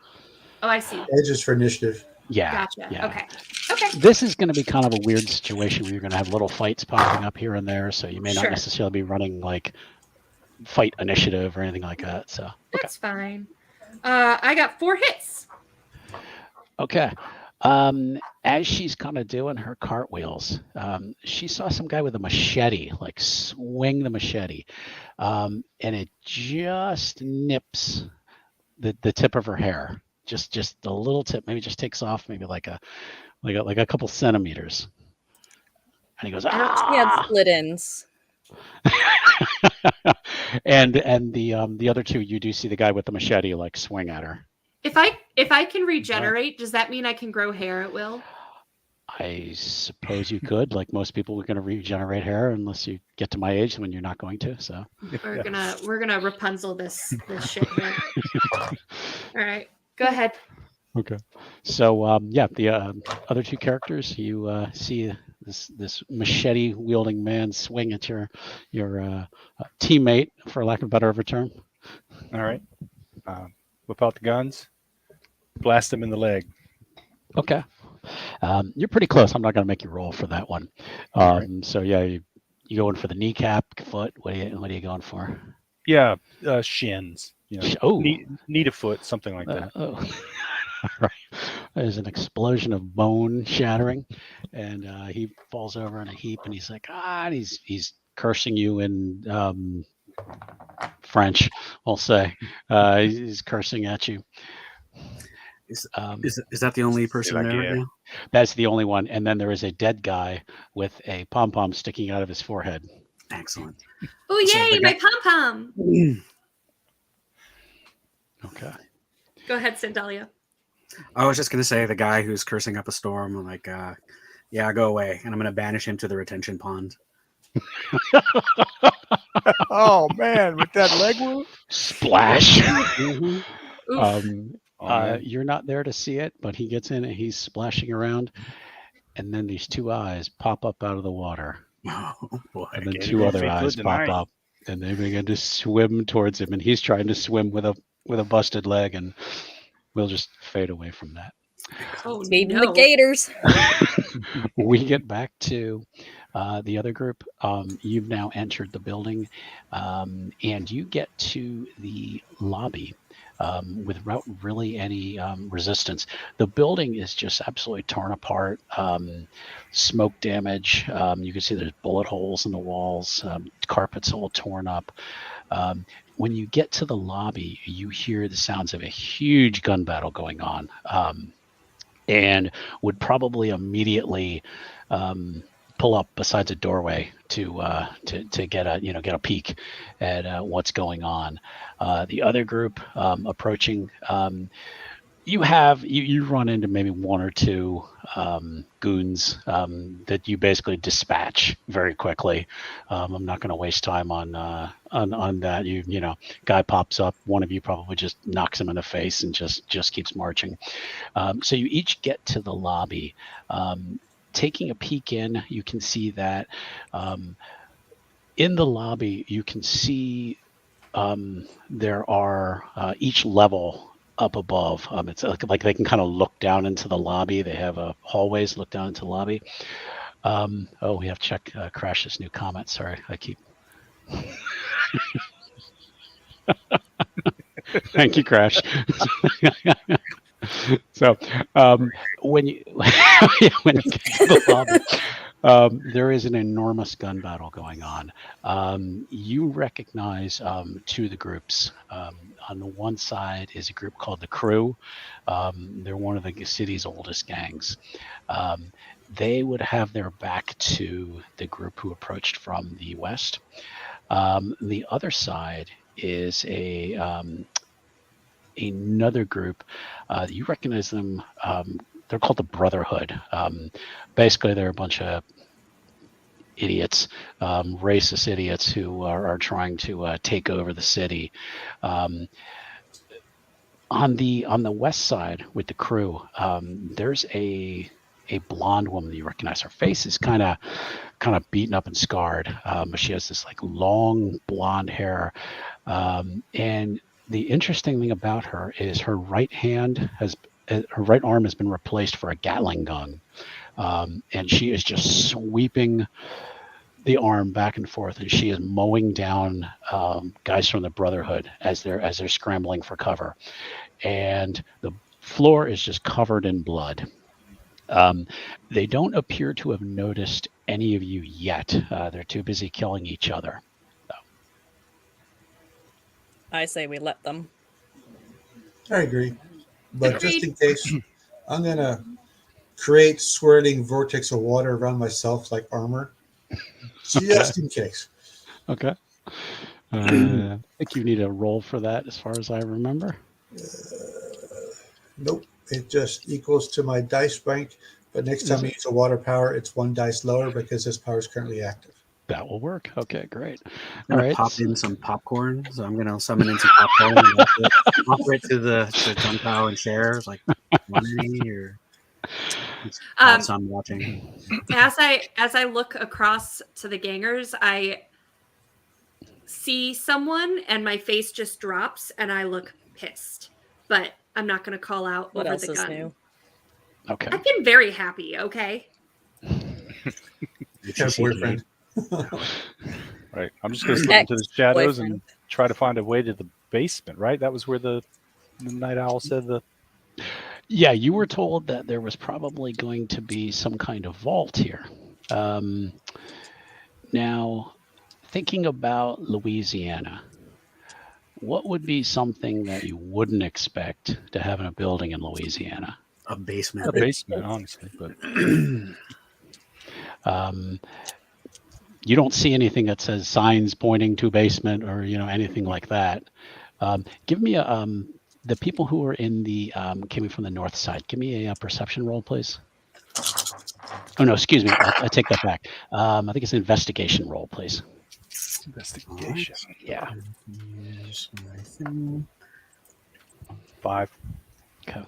Speaker 2: Oh, I see.
Speaker 4: Edge is for initiative.
Speaker 1: Yeah.
Speaker 2: Gotcha.
Speaker 1: Yeah.
Speaker 2: Okay. Okay.
Speaker 1: This is going to be kind of a weird situation where you're going to have little fights popping up here and there, so you may not
Speaker 2: Sure.
Speaker 1: necessarily be running like fight initiative or anything like that. So okay.
Speaker 2: That's fine. I got 4 hits.
Speaker 1: Okay. As she's kind of doing her cartwheels, she saw some guy with a machete, like swing the machete, and it just nips the tip of her hair, just a little tip, maybe just takes off, maybe like a couple centimeters. And he goes,
Speaker 5: I don't, yeah,
Speaker 1: ah!
Speaker 5: split ends.
Speaker 1: and the other two, you do see the guy with the machete like swing at her.
Speaker 2: If I can regenerate, does that mean I can grow hair at will?
Speaker 1: I suppose you could. Like most people, we're going to regenerate hair unless you get to my age when you're not going to. So
Speaker 2: We're gonna Rapunzel this shit here. All right, go ahead.
Speaker 1: okay. So yeah, the other two characters, you see this machete wielding man swing at your teammate, for lack of a better of a term.
Speaker 6: All right, whip out the guns, blast him in the leg.
Speaker 1: Okay. You're pretty close. I'm not going to make you roll for that one. So yeah, you going for the kneecap, foot? What are you going for?
Speaker 6: Yeah, shins. You know,
Speaker 1: Oh.
Speaker 6: knee to foot, something like that.
Speaker 1: Oh. All right. There's an explosion of bone shattering, and he falls over in a heap, and he's like, and he's cursing you in French, we'll say. He's cursing at you.
Speaker 3: Is that the only person
Speaker 6: Like,
Speaker 3: there
Speaker 6: yeah.
Speaker 3: right now?
Speaker 1: That's the only one. And then there is a dead guy with a pom-pom sticking out of his forehead.
Speaker 3: Excellent.
Speaker 2: Oh
Speaker 3: So
Speaker 2: yay,
Speaker 3: the
Speaker 2: my
Speaker 3: guy-
Speaker 2: pom pom.
Speaker 1: Okay.
Speaker 2: Go ahead, Sandalia.
Speaker 3: I was just gonna say the guy who's cursing up a storm. I'm like, yeah, go away, and I'm gonna banish him to the retention pond.
Speaker 6: Oh man, with that leg wound.
Speaker 1: Splash.
Speaker 2: Oof.
Speaker 1: You're not there to see it, but he gets in and he's splashing around. And then these two eyes pop up out of the water.
Speaker 3: Oh boy!
Speaker 1: And then
Speaker 6: Okay,
Speaker 1: two
Speaker 6: we'll
Speaker 1: other
Speaker 6: be good
Speaker 1: eyes pop
Speaker 6: tonight.
Speaker 1: up. And they begin to swim towards him. And he's trying to swim with a busted leg. And we'll just fade away from that.
Speaker 2: Oh
Speaker 5: Feeding
Speaker 2: no.
Speaker 5: the gators.
Speaker 1: We get back to the other group. You've now entered the building, and you get to the lobby without really any resistance. The building is just absolutely torn apart, smoke damage. You can see there's bullet holes in the walls, carpet's all torn up. When you get to the lobby, you hear the sounds of a huge gun battle going on. And would probably immediately pull up beside a doorway to get a peek at what's going on. The other group approaching, you run into maybe one or two goons that you basically dispatch very quickly. I'm not going to waste time on that. You know, guy pops up, one of you probably just knocks him in the face and just keeps marching. So you each get to the lobby. taking a peek in, you can see that in the lobby, you can see there are each level up above. It's like they can kind of look down into the lobby. They have hallways look down into the lobby. Oh, we have to check Crash's new comment. Sorry, I keep. Thank you, Crash. So when you when you get to the lobby, there is an enormous gun battle going on. You recognize two of the groups. On the one side is a group called the Crew. They're one of the city's oldest gangs. They would have their back to the group who approached from the west. The other side is another group. You recognize them. They're called the Brotherhood. Basically, they're a bunch of idiots, racist idiots who are trying to take over the city. On the west side with the Crew, there's a blonde woman that you recognize. Her face is kind of beaten up and scarred, but she has this like long blonde hair. And the interesting thing about her is her right arm has been replaced for a Gatling gun, and she is just sweeping the arm back and forth, and she is mowing down guys from the Brotherhood as they're scrambling for cover, and the floor is just covered in blood. They don't appear to have noticed any of you yet. They're too busy killing each other.
Speaker 5: I say we let them.
Speaker 4: I agree. But just in case, I'm going to create swirling vortex of water around myself like armor. Just in case.
Speaker 1: Okay. I think you need a roll for that as far as I remember.
Speaker 4: Nope. It just equals to my dice bank. But next time I use a water power, it's one dice lower because this power is currently active.
Speaker 1: That will work. Okay, great.
Speaker 3: I'm gonna pop in some popcorn, so I'm gonna summon in some popcorn and offer it to the gunpowder and share. Like, want any or so I'm watching.
Speaker 2: As I look across to the gangers, I see someone and my face just drops and I look pissed. But I'm not going to call out
Speaker 5: What
Speaker 2: over
Speaker 5: else
Speaker 2: the
Speaker 5: is
Speaker 2: gun.
Speaker 5: new?
Speaker 1: Okay.
Speaker 2: I've been very happy. Okay.
Speaker 4: You have a boyfriend.
Speaker 6: Right. I'm just going to slip into the shadows and try to find a way to the basement, right? That was where the Night Owl said the...
Speaker 1: Yeah, you were told that there was probably going to be some kind of vault here. Now, thinking about Louisiana, what would be something that you wouldn't expect to have in a building in Louisiana?
Speaker 3: A basement.
Speaker 6: A basement, honestly. But
Speaker 1: you don't see anything that says signs pointing to basement or anything like that. Give me the people who are in the came from the north side. Give me a perception roll, please. Oh no, excuse me. I take that back. I think it's an investigation roll, please.
Speaker 6: investigation.
Speaker 1: Yeah.
Speaker 3: Here's my thing.
Speaker 6: 5.
Speaker 1: Okay.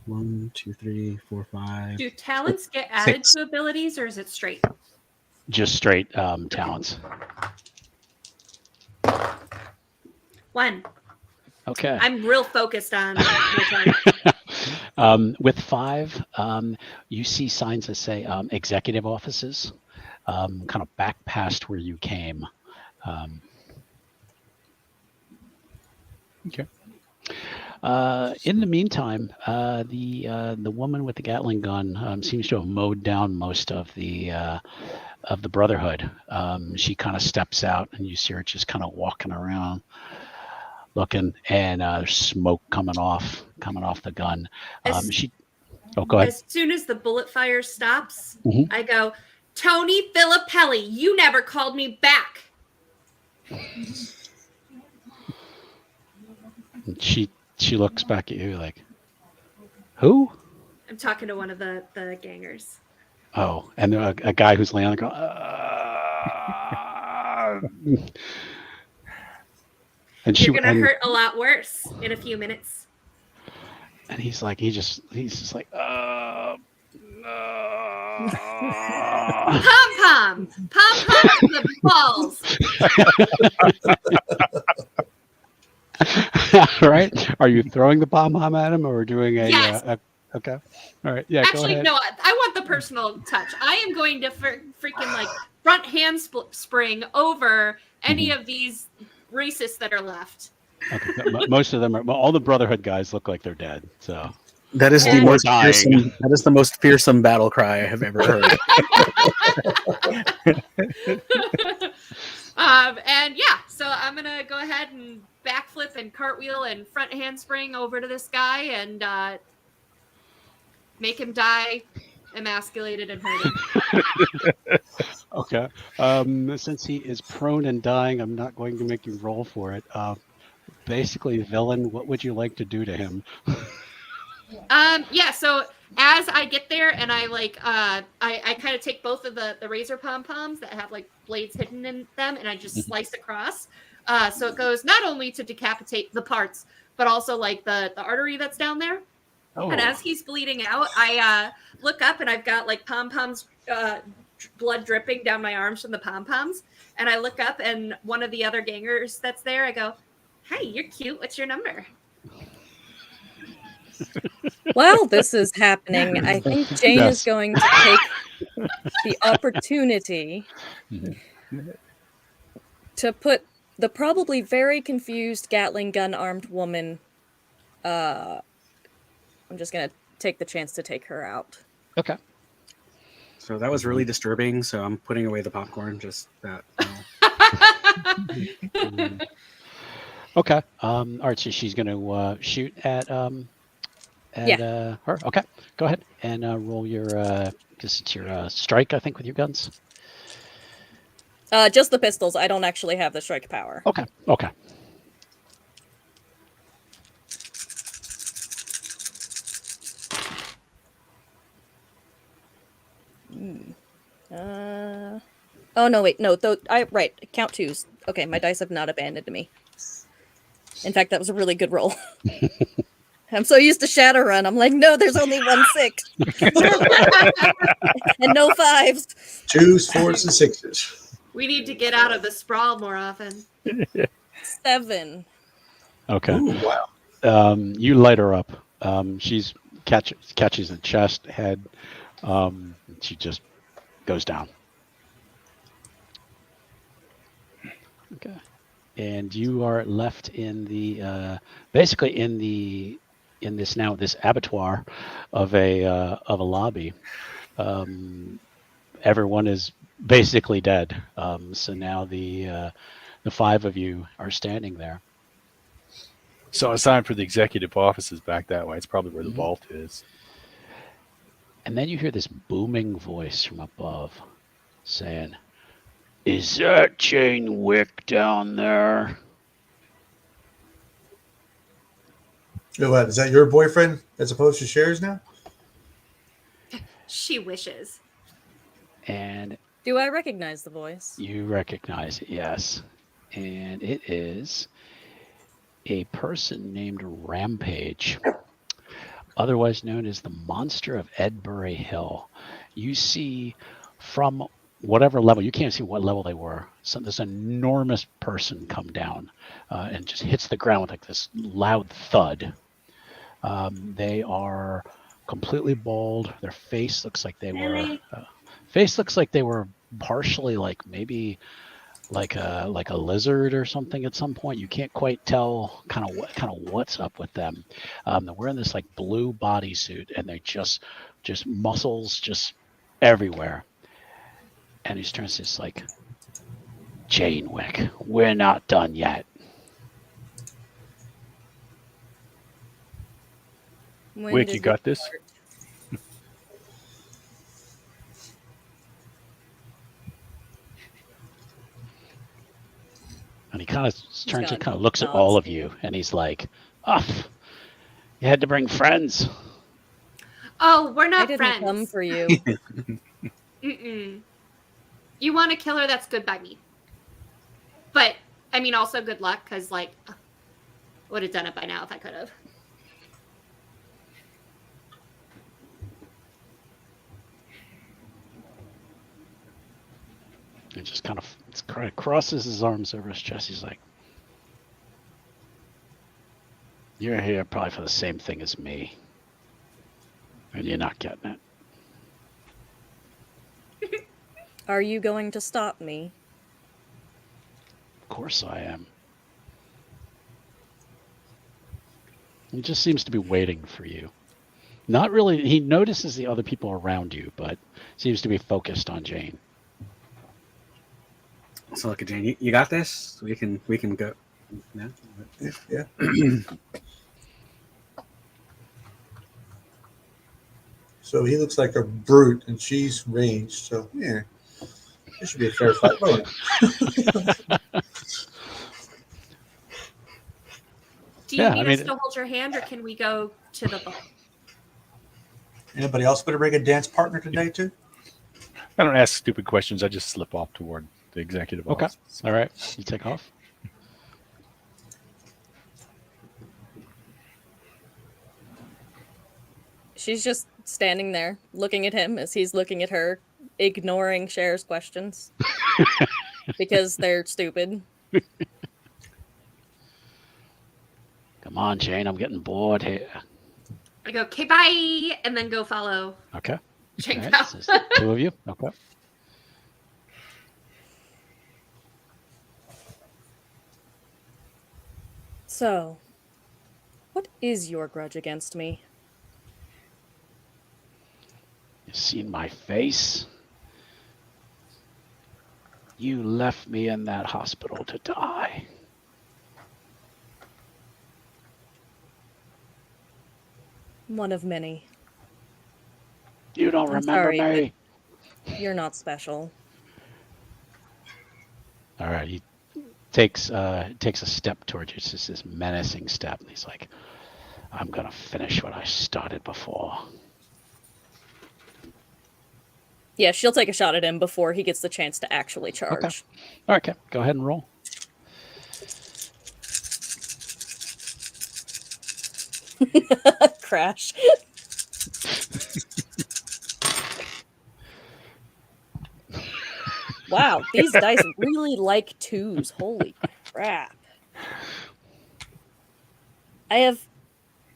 Speaker 3: 1, 2, 3, 4, 5.
Speaker 2: Do talents get added
Speaker 3: 6.
Speaker 2: to abilities or is it straight?
Speaker 1: Just straight talents.
Speaker 2: 1.
Speaker 1: Okay.
Speaker 2: I'm real focused on my
Speaker 1: With 5, you see signs that say executive offices, kind of back past where you came.
Speaker 6: Okay.
Speaker 1: In the meantime, the woman with the Gatling gun seems to have mowed down most of the Brotherhood. She kind of steps out, and you see her just kind of walking around, looking, and there's smoke coming off the gun. Go ahead.
Speaker 2: As soon as the bullet fire stops,
Speaker 1: Mhm.
Speaker 2: I go, Tony Filippelli, you never called me back.
Speaker 1: She looks back at you like, who?
Speaker 2: I'm talking to one of the gangers.
Speaker 1: Oh, and a guy who's laying on the ground. And
Speaker 2: You're gonna hurt a lot worse in a few minutes.
Speaker 1: And he's just like,
Speaker 2: Pom pom to the balls.
Speaker 1: Right? Are you throwing the pom pom at him, or doing a?
Speaker 2: Yes.
Speaker 1: Okay. All right. Yeah.
Speaker 2: Actually,
Speaker 1: go ahead.
Speaker 2: no. I want the personal touch. I am going to freaking like front hand spring over any of these racists that are left.
Speaker 1: Okay. Most of them are. All the Brotherhood guys look like they're dead. So.
Speaker 3: That is
Speaker 2: Or
Speaker 3: the most
Speaker 1: dying.
Speaker 3: fearsome. That is the most fearsome battle cry I have ever heard.
Speaker 2: And yeah, so I'm gonna go ahead and backflip and cartwheel and front handspring over to this guy and make him die emasculated and hurting.
Speaker 1: Okay. Since he is prone and dying, I'm not going to make you roll for it. Basically, villain, what would you like to do to him?
Speaker 2: Yeah, so as I get there and I like I kind of take both of the razor pom-poms that have like blades hidden in them and I just slice across. So it goes not only to decapitate the parts, but also like the artery that's down there.
Speaker 1: Oh.
Speaker 2: And as he's bleeding out, I look up and I've got like pom-poms blood dripping down my arms from the pom-poms. And I look up and one of the other gangers that's there, I go, "Hey, you're cute. What's your number?"
Speaker 5: While this is happening, I think Jane
Speaker 1: Yes.
Speaker 5: is going to take the opportunity to put the probably very confused Gatling gun armed woman. I'm just going to take the chance to take her out.
Speaker 1: Okay.
Speaker 3: So that was really disturbing. So I'm putting away the popcorn. Just that.
Speaker 1: Okay. All right. So she's going to shoot at her. Okay. Go ahead and roll your. Because it's your strike, I think, with your guns.
Speaker 5: Just the pistols. I don't actually have the strike power.
Speaker 1: Okay. Okay.
Speaker 5: Oh no! Wait, no. Right. Count twos. Okay, my dice have not abandoned me. In fact, that was a really good roll. I'm so used to Shadowrun. I'm like, no, there's only 1 6 and no 5s.
Speaker 4: 2s, 4s, and 6s.
Speaker 2: We need to get out of the sprawl more often.
Speaker 5: 7.
Speaker 1: Okay.
Speaker 4: Ooh, wow.
Speaker 1: You light her up. She's catches the chest, head. She just goes down. Okay. And you are left in the basically in this abattoir of a lobby. Everyone is basically dead. So now the 5 of you are standing there.
Speaker 6: So it's time for the executive offices back that way. It's probably where the vault is.
Speaker 1: And then you hear this booming voice from above saying, "Is that Jane Wick down there?"
Speaker 4: Oh, what, is that your boyfriend as opposed to Cher's now?
Speaker 2: She wishes.
Speaker 1: And
Speaker 5: Do I recognize the voice?
Speaker 1: you recognize it, yes. And it is a person named Rampage, otherwise known as the Monster of Edbury Hill. You see from whatever level, you can't see what level they were. So this enormous person come down and just hits the ground with like this loud thud. They are completely bald. Their face looks like they were partially like maybe like a lizard or something at some point. You can't quite tell kind of what's up with them. They're wearing this like blue bodysuit and they just muscles just everywhere. And he's turns this like, "Jane Wick, we're not done yet."
Speaker 5: When
Speaker 6: Wick,
Speaker 5: did
Speaker 6: you got this?
Speaker 5: start?
Speaker 1: And he kind of turns
Speaker 5: got
Speaker 1: and kind of looks at all of you, and he's like, "Oh, you had to bring friends."
Speaker 2: Oh, we're
Speaker 5: I
Speaker 2: not
Speaker 5: didn't
Speaker 2: friends.
Speaker 5: come for you.
Speaker 2: Mm-mm. You want to kill her? That's good by me. But I mean, also good luck because like, would have done it by now if I could have.
Speaker 1: And just kind of crosses his arms over his chest. He's like, "You're here probably for the same thing as me, and you're not getting it."
Speaker 5: Are you going to stop me?
Speaker 1: Of course I am. He just seems to be waiting for you. Not really. He notices the other people around you, but seems to be focused on Jane.
Speaker 3: So look at Jane. You got this. We can go. No?
Speaker 4: Yeah. So he looks like a brute, and she's ranged. So yeah, this should be a fair fight, won't it?
Speaker 2: Do you
Speaker 1: Yeah,
Speaker 2: need
Speaker 1: I
Speaker 2: us
Speaker 1: mean-
Speaker 2: to hold your hand, or can we go to the vault?
Speaker 4: Anybody else going to bring a dance partner today too?
Speaker 6: I don't ask stupid questions. I just slip off toward the executive
Speaker 1: Okay.
Speaker 6: office.
Speaker 1: All right. You take off.
Speaker 5: She's just standing there, looking at him as he's looking at her, ignoring Cher's questions because they're stupid.
Speaker 1: Come on, Jane. I'm getting bored here.
Speaker 2: I go, okay, bye, and then go follow
Speaker 1: Okay.
Speaker 2: Jane
Speaker 1: All right,
Speaker 2: Powell.
Speaker 1: so it's the two of you. Okay.
Speaker 5: So, what is your grudge against me?
Speaker 1: You seen my face? You left me in that hospital to die.
Speaker 5: One of many.
Speaker 1: You don't
Speaker 5: I'm
Speaker 1: remember
Speaker 5: sorry,
Speaker 1: me.
Speaker 5: You're not special.
Speaker 1: All right. He takes a step towards you. It's just this menacing step. And he's like, I'm going to finish what I started before.
Speaker 5: Yeah, she'll take a shot at him before he gets the chance to actually charge.
Speaker 1: All right, okay. Go ahead and roll.
Speaker 5: Crash. Wow, these dice really like twos. Holy crap. I have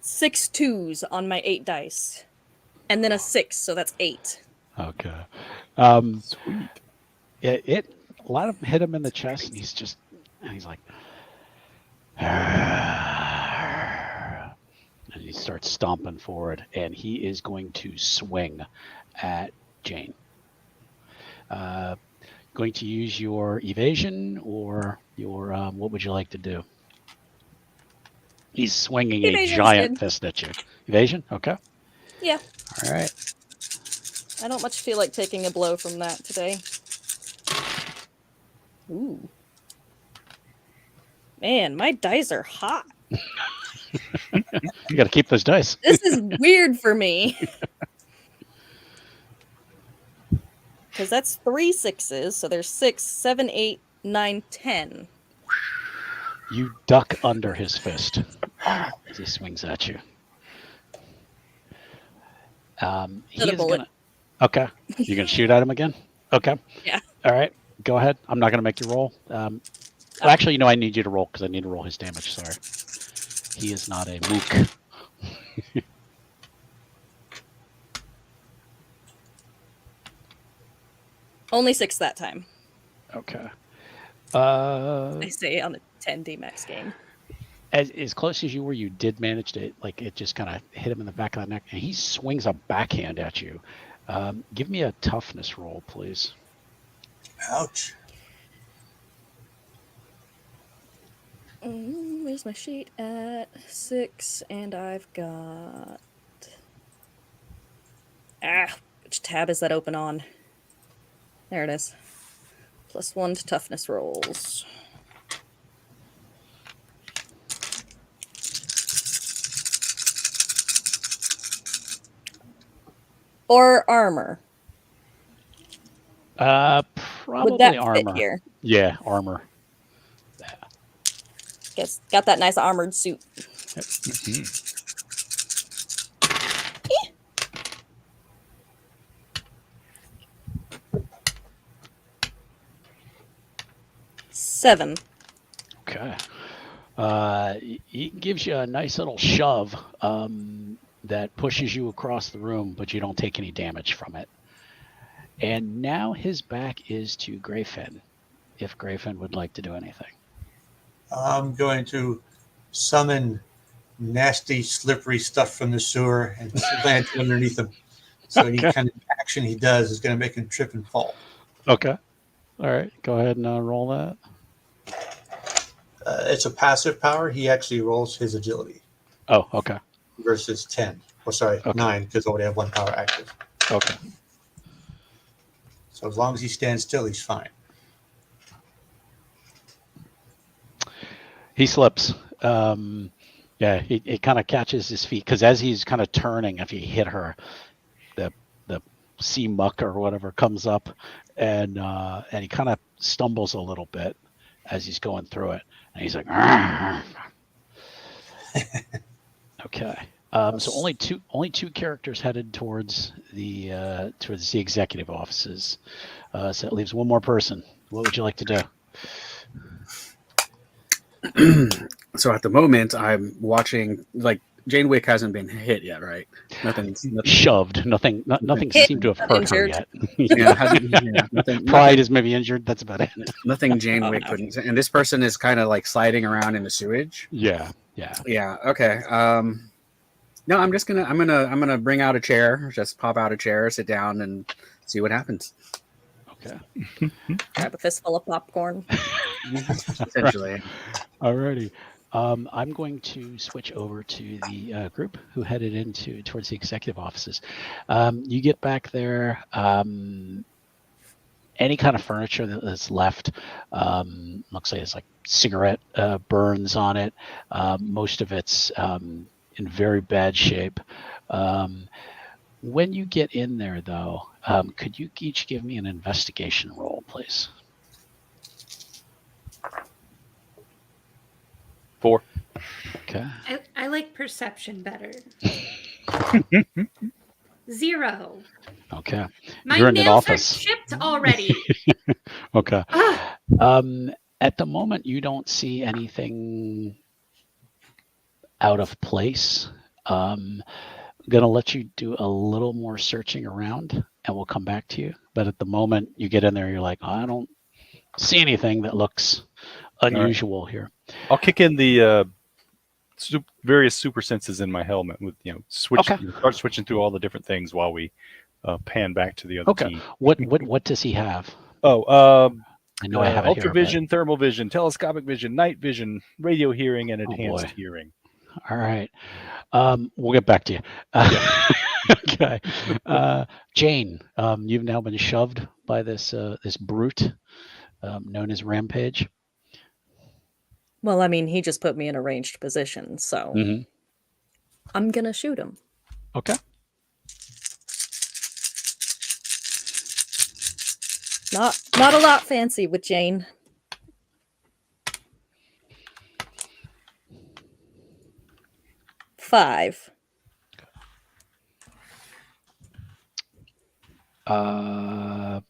Speaker 5: 6 twos on my 8 dice. And then a 6, so that's 8.
Speaker 1: Okay. Sweet. A lot of them hit him in the chest, and he's like, and he starts stomping forward, and he is going to swing at Jane. Going to use your evasion or your what would you like to do? He's swinging
Speaker 5: Evasion's
Speaker 1: a giant
Speaker 5: good.
Speaker 1: fist at you. Evasion? Okay.
Speaker 5: Yeah,
Speaker 1: All right.
Speaker 5: I don't much feel like taking a blow from that today. Ooh. Man, my dice are hot.
Speaker 1: You got to keep those dice.
Speaker 5: This is weird for me. Because that's 3 6s, so there's 6, 7, 8, 9, 10.
Speaker 1: You duck under his fist as he swings at you. He
Speaker 5: Another
Speaker 1: is
Speaker 5: bullet.
Speaker 1: gonna. Okay, you're gonna shoot at him again. Okay.
Speaker 5: Yeah.
Speaker 1: All right. Go ahead. I'm not gonna make you roll. Well, actually, I need you to roll because I need to roll his damage. Sorry. He is not a mook.
Speaker 5: Only 6 that time.
Speaker 1: Okay.
Speaker 5: I say on a 10D max game.
Speaker 1: As close as you were, you did manage to, like, it just kind of hit him in the back of the neck, and he swings a backhand at you. Give me a toughness roll, please.
Speaker 4: Ouch.
Speaker 5: Where's my sheet at? 6, and I've got... which tab is that open on? There it is. +1 to toughness rolls. Or armor.
Speaker 1: Probably
Speaker 5: Would that
Speaker 1: armor.
Speaker 5: fit here?
Speaker 1: Yeah, armor.
Speaker 5: Guess got that nice armored suit. 7.
Speaker 1: Okay. He gives you a nice little shove that pushes you across the room, but you don't take any damage from it. And now his back is to Grayfin, if Grayfin would like to do anything.
Speaker 4: I'm going to summon nasty, slippery stuff from the sewer and land underneath him. So any kind of action he does is going to make him trip and fall.
Speaker 1: Okay. All right. Go ahead and roll that.
Speaker 4: It's a passive power. He actually rolls his agility
Speaker 1: Oh, okay.
Speaker 4: versus 10. Or sorry,
Speaker 1: Okay.
Speaker 4: 9, because I only have one power active.
Speaker 1: Okay.
Speaker 4: So as long as he stands still, he's fine.
Speaker 1: He slips. Yeah, he kind of catches his feet because as he's kind of turning, if he hit her, the sea muck or whatever comes up, and he kind of stumbles a little bit as he's going through it, and he's like, okay. So only two characters headed towards the executive offices. So that leaves one more person. What would you like to do?
Speaker 3: So at the moment, I'm watching. Like Jane Wick hasn't been hit yet, right? Nothing.
Speaker 1: Shoved. Nothing
Speaker 5: Hit,
Speaker 1: seemed to have
Speaker 5: not
Speaker 1: hurt her
Speaker 5: injured.
Speaker 1: yet.
Speaker 3: Nothing.
Speaker 1: Pride is maybe injured. That's about it.
Speaker 3: Nothing Jane Wick couldn't. And this person is kind of like sliding around in the sewage.
Speaker 1: Yeah.
Speaker 3: Yeah. Okay. No, I'm gonna bring out a chair. Just pop out a chair, sit down, and see what happens.
Speaker 1: Okay.
Speaker 5: Grab a fistful of popcorn.
Speaker 3: Essentially.
Speaker 1: Alrighty. I'm going to switch over to the group who headed towards the executive offices. You get back there. Any kind of furniture that's left looks like it's like cigarette burns on it. Most of it's in very bad shape. When you get in there, though, could you each give me an investigation roll, please?
Speaker 6: 4.
Speaker 1: Okay.
Speaker 2: I like perception better. 0.
Speaker 1: Okay.
Speaker 2: My
Speaker 1: You're in an
Speaker 2: nails are
Speaker 1: office.
Speaker 2: chipped already.
Speaker 1: Okay.
Speaker 2: Ah,
Speaker 1: At the moment, you don't see anything out of place. I'm going to let you do a little more searching around and we'll come back to you. But at the moment, you get in there, you're like, I don't see anything that looks unusual here.
Speaker 6: I'll kick in the various super senses in my helmet with start switching through all the different things while we pan back to the other team.
Speaker 1: What does he have? I know I have it
Speaker 6: ultra
Speaker 1: here,
Speaker 6: vision, thermal vision, telescopic vision, night vision, radio hearing, and enhanced
Speaker 1: boy.
Speaker 6: hearing.
Speaker 1: All right. We'll get back to you. Okay. Jane, you've now been shoved by this brute known as Rampage.
Speaker 5: Well, I mean, he just put me in a ranged position, so
Speaker 1: Mm-hmm.
Speaker 5: I'm gonna shoot him.
Speaker 1: Okay.
Speaker 5: Not a lot fancy with Jane. Five.
Speaker 1: Looks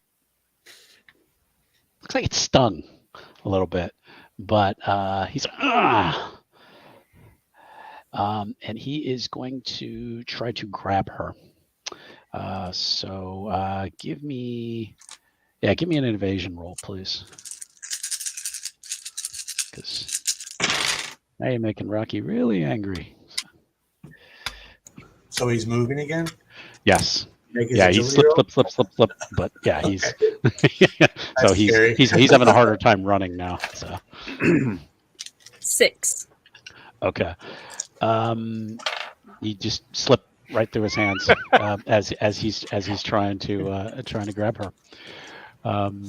Speaker 1: like it's stung a little bit, but he's and he is going to try to grab her. So give me an invasion roll, please, because now you're making Rocky really angry.
Speaker 4: So he's moving again?
Speaker 1: Yes.
Speaker 4: Make his
Speaker 1: Yeah, he's
Speaker 4: agility roll?
Speaker 1: slip. But yeah, he's
Speaker 4: Okay.
Speaker 1: so
Speaker 4: scary.
Speaker 1: he's having a harder time running now. So
Speaker 5: 6.
Speaker 1: okay, he just slipped right through his hands as he's trying to grab her.
Speaker 6: No,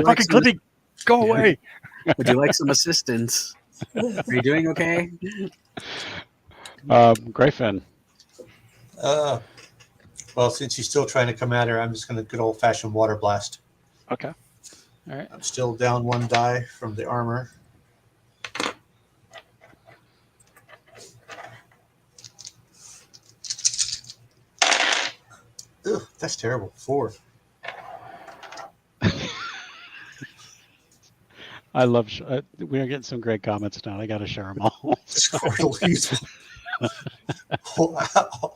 Speaker 6: fucking Clippy, go away.
Speaker 3: Would you like some assistance? Are you doing okay?
Speaker 1: Grayfin.
Speaker 4: Well, since he's still trying to come at her, I'm just going to good old-fashioned water blast.
Speaker 1: Okay. All right.
Speaker 4: I'm still down 1 die from the armor. Ugh, that's terrible. 4.
Speaker 1: I love. We are getting some great comments now. I got to share them all.
Speaker 4: Squirtle. Wow.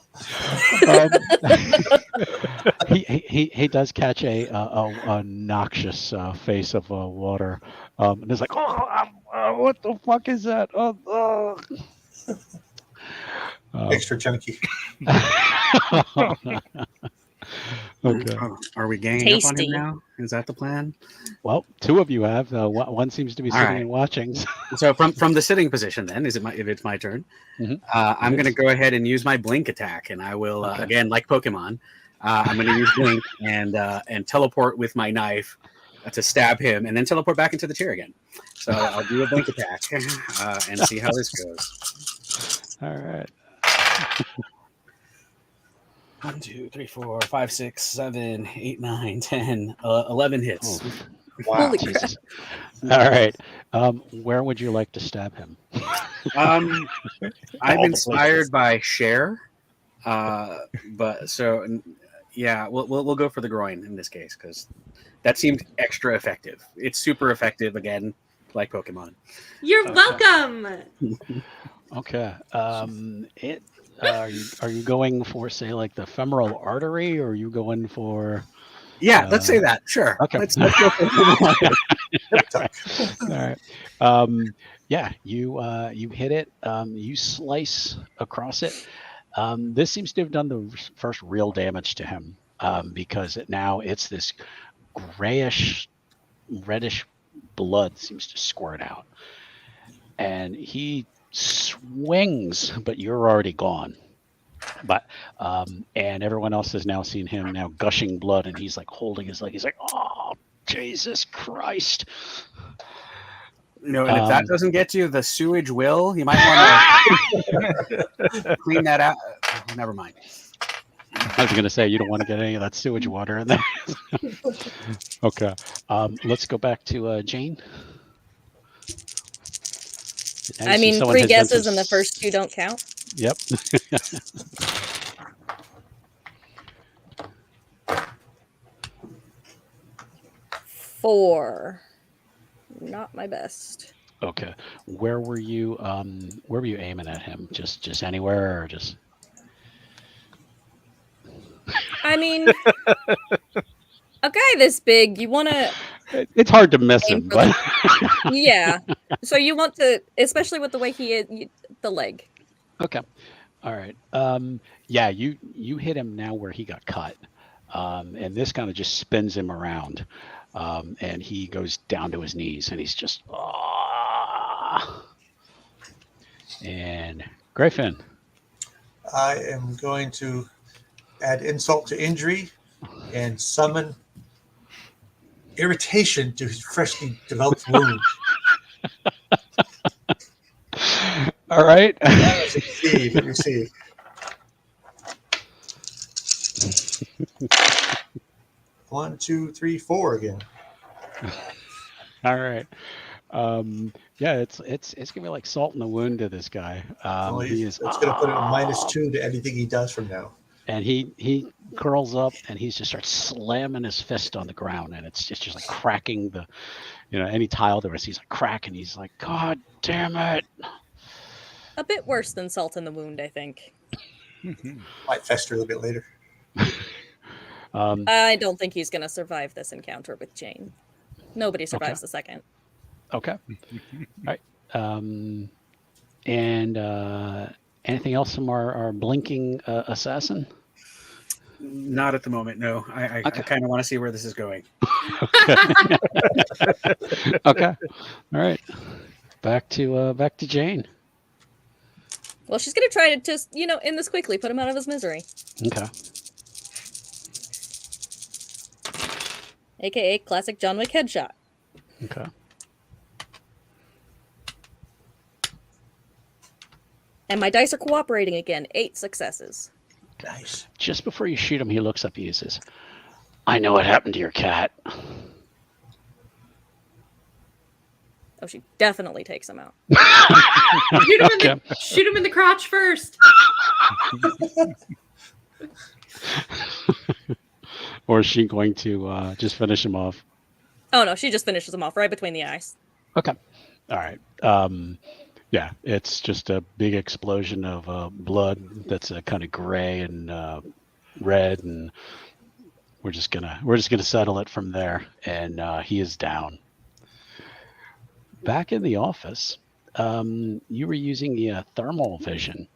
Speaker 1: Um, he does catch a noxious face of water, and it's like, what the fuck is that?
Speaker 4: Extra chunky.
Speaker 1: Okay.
Speaker 3: Are we ganging up on him
Speaker 5: Tasty.
Speaker 3: now? Is that the plan?
Speaker 1: Well, two of you have. One seems to be
Speaker 3: All
Speaker 1: sitting
Speaker 3: right.
Speaker 1: and watching.
Speaker 3: So from the sitting position, then if it's my turn,
Speaker 1: Mhm.
Speaker 3: I'm
Speaker 1: It
Speaker 3: going to
Speaker 1: is.
Speaker 3: go ahead and use my blink attack, and I will
Speaker 1: Okay.
Speaker 3: again like Pokemon. I'm going to use blink and teleport with my knife to stab him, and then teleport back into the chair again. So I'll do a blink attack and see how this goes.
Speaker 1: All right.
Speaker 3: 1, 2, 3, 4, 5, 6, 7, 8, 9, 10, 11 hits.
Speaker 1: Oof.
Speaker 4: Wow.
Speaker 5: Holy crap.
Speaker 1: Jesus. All right. Where would you like to stab him?
Speaker 3: I'm
Speaker 1: All the
Speaker 3: inspired by Cher, but so yeah, we'll go for the groin in this case because that seemed extra effective. It's super effective again, like Pokemon.
Speaker 2: You're
Speaker 1: Okay.
Speaker 2: welcome.
Speaker 1: Okay. Are you going for, say, like the femoral artery, or are you going for?
Speaker 3: Yeah, let's say that. Sure.
Speaker 1: Okay.
Speaker 3: Let's go for Pokemon.
Speaker 1: All right. Yeah, you hit it. You slice across it. This seems to have done the first real damage to him, because it's this grayish, reddish blood seems to squirt out, and he swings, but you're already gone. But and everyone else has now seen him now gushing blood, and he's like holding his leg. He's like, "Oh, Jesus Christ!"
Speaker 3: No, and if that doesn't get you, the sewage will. You might want to clean that out. Never mind.
Speaker 1: I was gonna say you don't want to get any of that sewage water in there. Okay, let's go back to Jane. Now
Speaker 5: I
Speaker 1: you see
Speaker 5: mean,
Speaker 1: someone
Speaker 5: 3
Speaker 1: has done
Speaker 5: guesses
Speaker 1: some
Speaker 5: and the first 2 don't count.
Speaker 1: Yep.
Speaker 5: 4. Not my best.
Speaker 1: Okay. Where were you aiming at him? Just anywhere, or just?
Speaker 5: I mean, a guy this big, you want to,
Speaker 1: It's hard to miss
Speaker 5: Aim
Speaker 1: him,
Speaker 5: for
Speaker 1: but
Speaker 5: yeah. So you want to, especially with the way he is, the leg.
Speaker 1: okay. All right. Yeah, you hit him now where he got cut, and this kind of just spins him around, and he goes down to his knees, and he's just And Griffin.
Speaker 4: I am going to add insult to injury and summon irritation to his freshly developed wound.
Speaker 1: All right.
Speaker 4: Let me see. One, two, three, 4 again.
Speaker 1: All right. Yeah, it's gonna be like salt in the wound to this guy.
Speaker 4: Well,
Speaker 1: He is
Speaker 4: it's going to put it at -2 to anything he does from now.
Speaker 1: and he curls up and he just starts slamming his fist on the ground, and it's just like cracking the, any tile there is. He's like cracking. He's like, God damn it.
Speaker 5: A bit worse than salt in the wound, I think.
Speaker 4: Might fester a little bit later.
Speaker 5: I don't think he's going to survive this encounter with Jane. Nobody survives
Speaker 1: Okay.
Speaker 5: the second.
Speaker 1: Okay. All right. And anything else from our blinking assassin?
Speaker 3: Not at the moment. No, I
Speaker 1: Okay.
Speaker 3: kind of want to see where this is going.
Speaker 1: Okay. All right. Back to Jane.
Speaker 5: Well, she's going to try to just, end this quickly, put him out of his misery.
Speaker 1: Okay.
Speaker 5: AKA classic John Wick headshot.
Speaker 1: Okay.
Speaker 5: And my dice are cooperating again. 8 successes.
Speaker 4: Nice.
Speaker 1: Just before you shoot him, he looks up. He says, "I know what happened to your cat."
Speaker 5: Oh, she definitely takes him out.
Speaker 2: Shoot him in the crotch first.
Speaker 1: Or is she going to just finish him off?
Speaker 5: Oh, no, she just finishes him off right between the eyes.
Speaker 1: Okay. All right. Yeah, it's just a big explosion of blood that's kind of gray and red, and we're just gonna settle it from there. And he is down. Back in the office, you were using the thermal vision,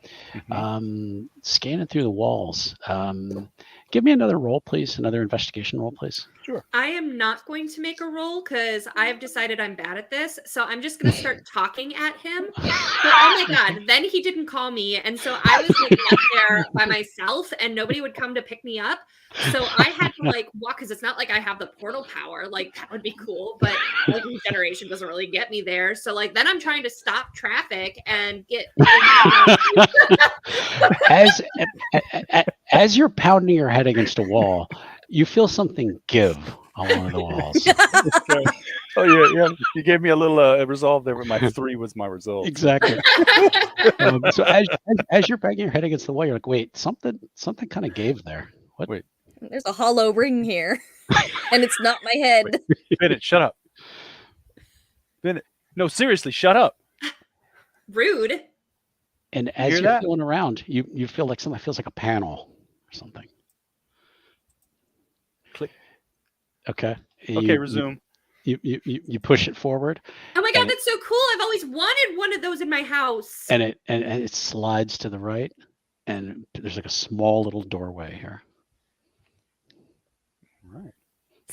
Speaker 1: scanning through the walls. Give me another roll, please. Another investigation roll, please.
Speaker 6: Sure.
Speaker 2: I am not going to make a roll because I've decided I'm bad at this. So I'm just going to start talking at him. But oh my God, then he didn't call me. And so I was like left there by myself and nobody would come to pick me up. So I had to like walk because it's not like I have the portal power. Like that would be cool, but like regeneration doesn't really get me there. So like then I'm trying to stop traffic and get
Speaker 1: as you're pounding your head against a wall, you feel something give on one of the walls.
Speaker 6: Okay. Oh yeah. You gave me a little resolve there. With my 3 was my result.
Speaker 1: Exactly. So as you're banging your head against the wall, you're like, wait, something kind of gave there. What?
Speaker 6: Wait.
Speaker 5: There's a hollow ring here, and it's not my head.
Speaker 6: Bennett, shut up. Bennett, no, seriously, shut up.
Speaker 2: rude.
Speaker 1: And as
Speaker 6: hear
Speaker 1: you're
Speaker 6: that?
Speaker 1: feeling around, you feel like something feels like a panel or something.
Speaker 6: Click.
Speaker 1: Okay.
Speaker 6: Okay, resume.
Speaker 1: You push it forward,
Speaker 2: Oh my God,
Speaker 1: And
Speaker 2: that's so cool. I've always wanted one of those in my house.
Speaker 1: and it slides to the right, and there's like a small little doorway here.
Speaker 6: Right.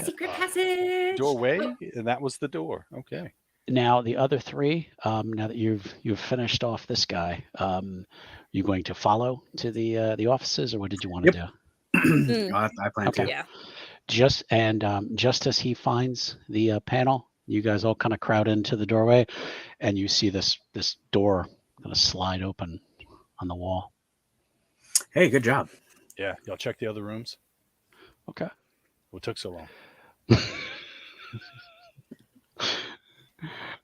Speaker 2: Secret passage.
Speaker 6: Doorway,
Speaker 2: Oh,
Speaker 6: and that was the door. Okay.
Speaker 1: Now the other 3, now that you've finished off this guy, you going to follow to the offices, or what did you want to do?
Speaker 3: I plan
Speaker 1: Okay.
Speaker 3: to.
Speaker 5: Yeah.
Speaker 1: Just as he finds the panel, you guys all kind of crowd into the doorway, and you see this door kind of slide open on the wall.
Speaker 3: Hey, good job.
Speaker 6: Yeah. Y'all check the other rooms.
Speaker 1: Okay.
Speaker 6: What took so long?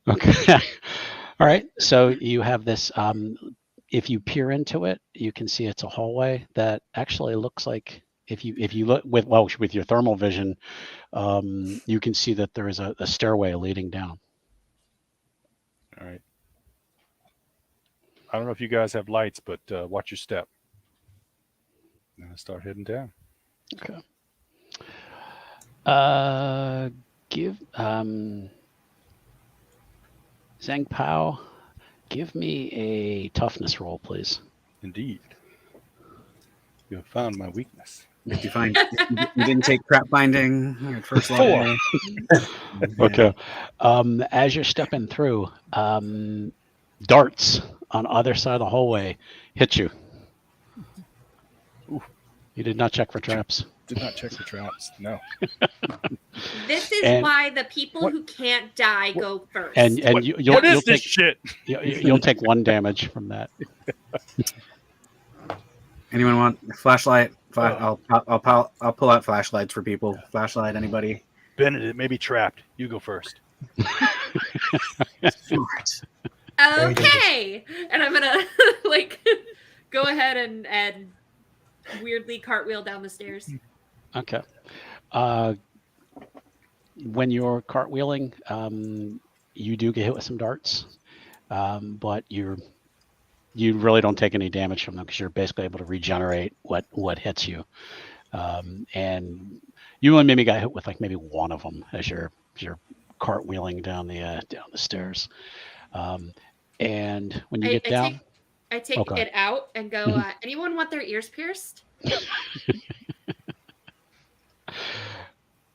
Speaker 1: Okay. All right. So you have this. If you peer into it, you can see it's a hallway that actually looks like, if you look with your thermal vision, you can see that there is a stairway leading down.
Speaker 6: All right. I don't know if you guys have lights, but watch your step. And I start heading down.
Speaker 1: Okay. Give Zhang Pao, give me a toughness roll, please.
Speaker 6: Indeed. You have found my weakness.
Speaker 3: Did you find you didn't take trap binding at first level?
Speaker 6: 4.
Speaker 1: Okay. As you're stepping through, darts on either side of the hallway hit you.
Speaker 6: Ooh.
Speaker 1: You did not check for traps.
Speaker 6: Did not check the traps. No.
Speaker 2: this is
Speaker 1: And-
Speaker 2: why the people
Speaker 6: What-
Speaker 2: who can't die go first.
Speaker 1: And
Speaker 6: What-
Speaker 1: you'll
Speaker 6: what is
Speaker 1: take
Speaker 6: this shit?
Speaker 1: you'll take 1 damage from that.
Speaker 3: Anyone want a flashlight? I'll pull out flashlights for people. Flashlight, anybody?
Speaker 6: Bennett, it may be trapped. You go first.
Speaker 3: Smart.
Speaker 2: Okay. And I'm gonna like go ahead and weirdly cartwheel down the stairs.
Speaker 1: Okay. When you're cartwheeling, you do get hit with some darts, but you really don't take any damage from them because you're basically able to regenerate what hits you. And you only maybe got hit with like maybe 1 of them as you're cartwheeling down the stairs. And when you get down,
Speaker 2: I take
Speaker 1: Okay.
Speaker 2: it out and go,
Speaker 1: Mhm.
Speaker 2: Anyone want their ears pierced?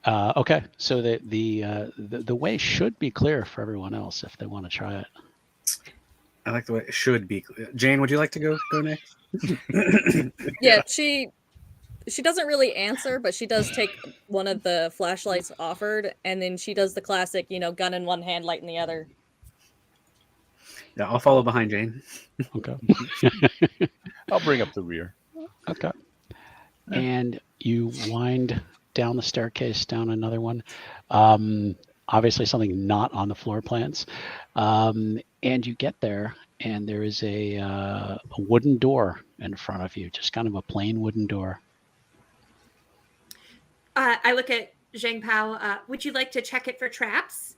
Speaker 1: okay, so the way should be clear for everyone else if they want to try it.
Speaker 3: I like the way it should be. Jane, would you like to go next?
Speaker 5: Yeah, she doesn't really answer, but she does take one of the flashlights offered, and then she does the classic, gun in one hand, light in the other.
Speaker 3: Yeah, I'll follow behind Jane.
Speaker 1: Okay.
Speaker 6: I'll bring up the rear.
Speaker 1: Okay. And you wind down the staircase, down another one. Obviously something not on the floor plans. And you get there, and there is a wooden door in front of you, just kind of a plain wooden door.
Speaker 2: I look at Zhang Pao. Would you like to check it for traps?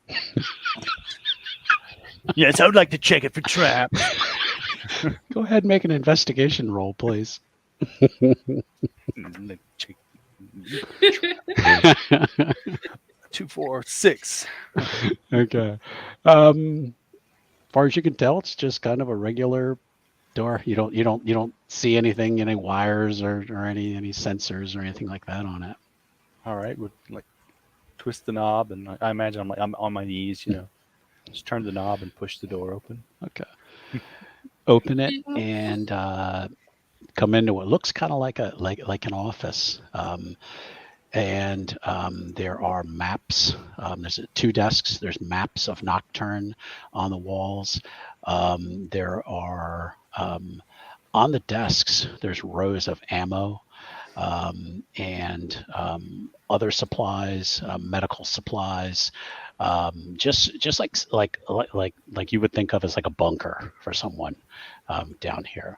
Speaker 6: Yes, I would like to check it for traps.
Speaker 1: Go ahead and make an investigation roll, please.
Speaker 6: Check. 2, 4, 6.
Speaker 1: Okay. Far as you can tell, it's just kind of a regular door. You don't see anything, any wires or any sensors or anything like that on it.
Speaker 6: All right, would like twist the knob, and I imagine I'm on my knees, just turn the knob and push the door open.
Speaker 1: Okay. Open it and come into what looks kind of like an office. And there are maps. There's 2 desks. There's maps of Nocturne on the walls. There are on the desks. There's rows of ammo and other supplies, medical supplies. Just like you would think of as like a bunker for someone down here.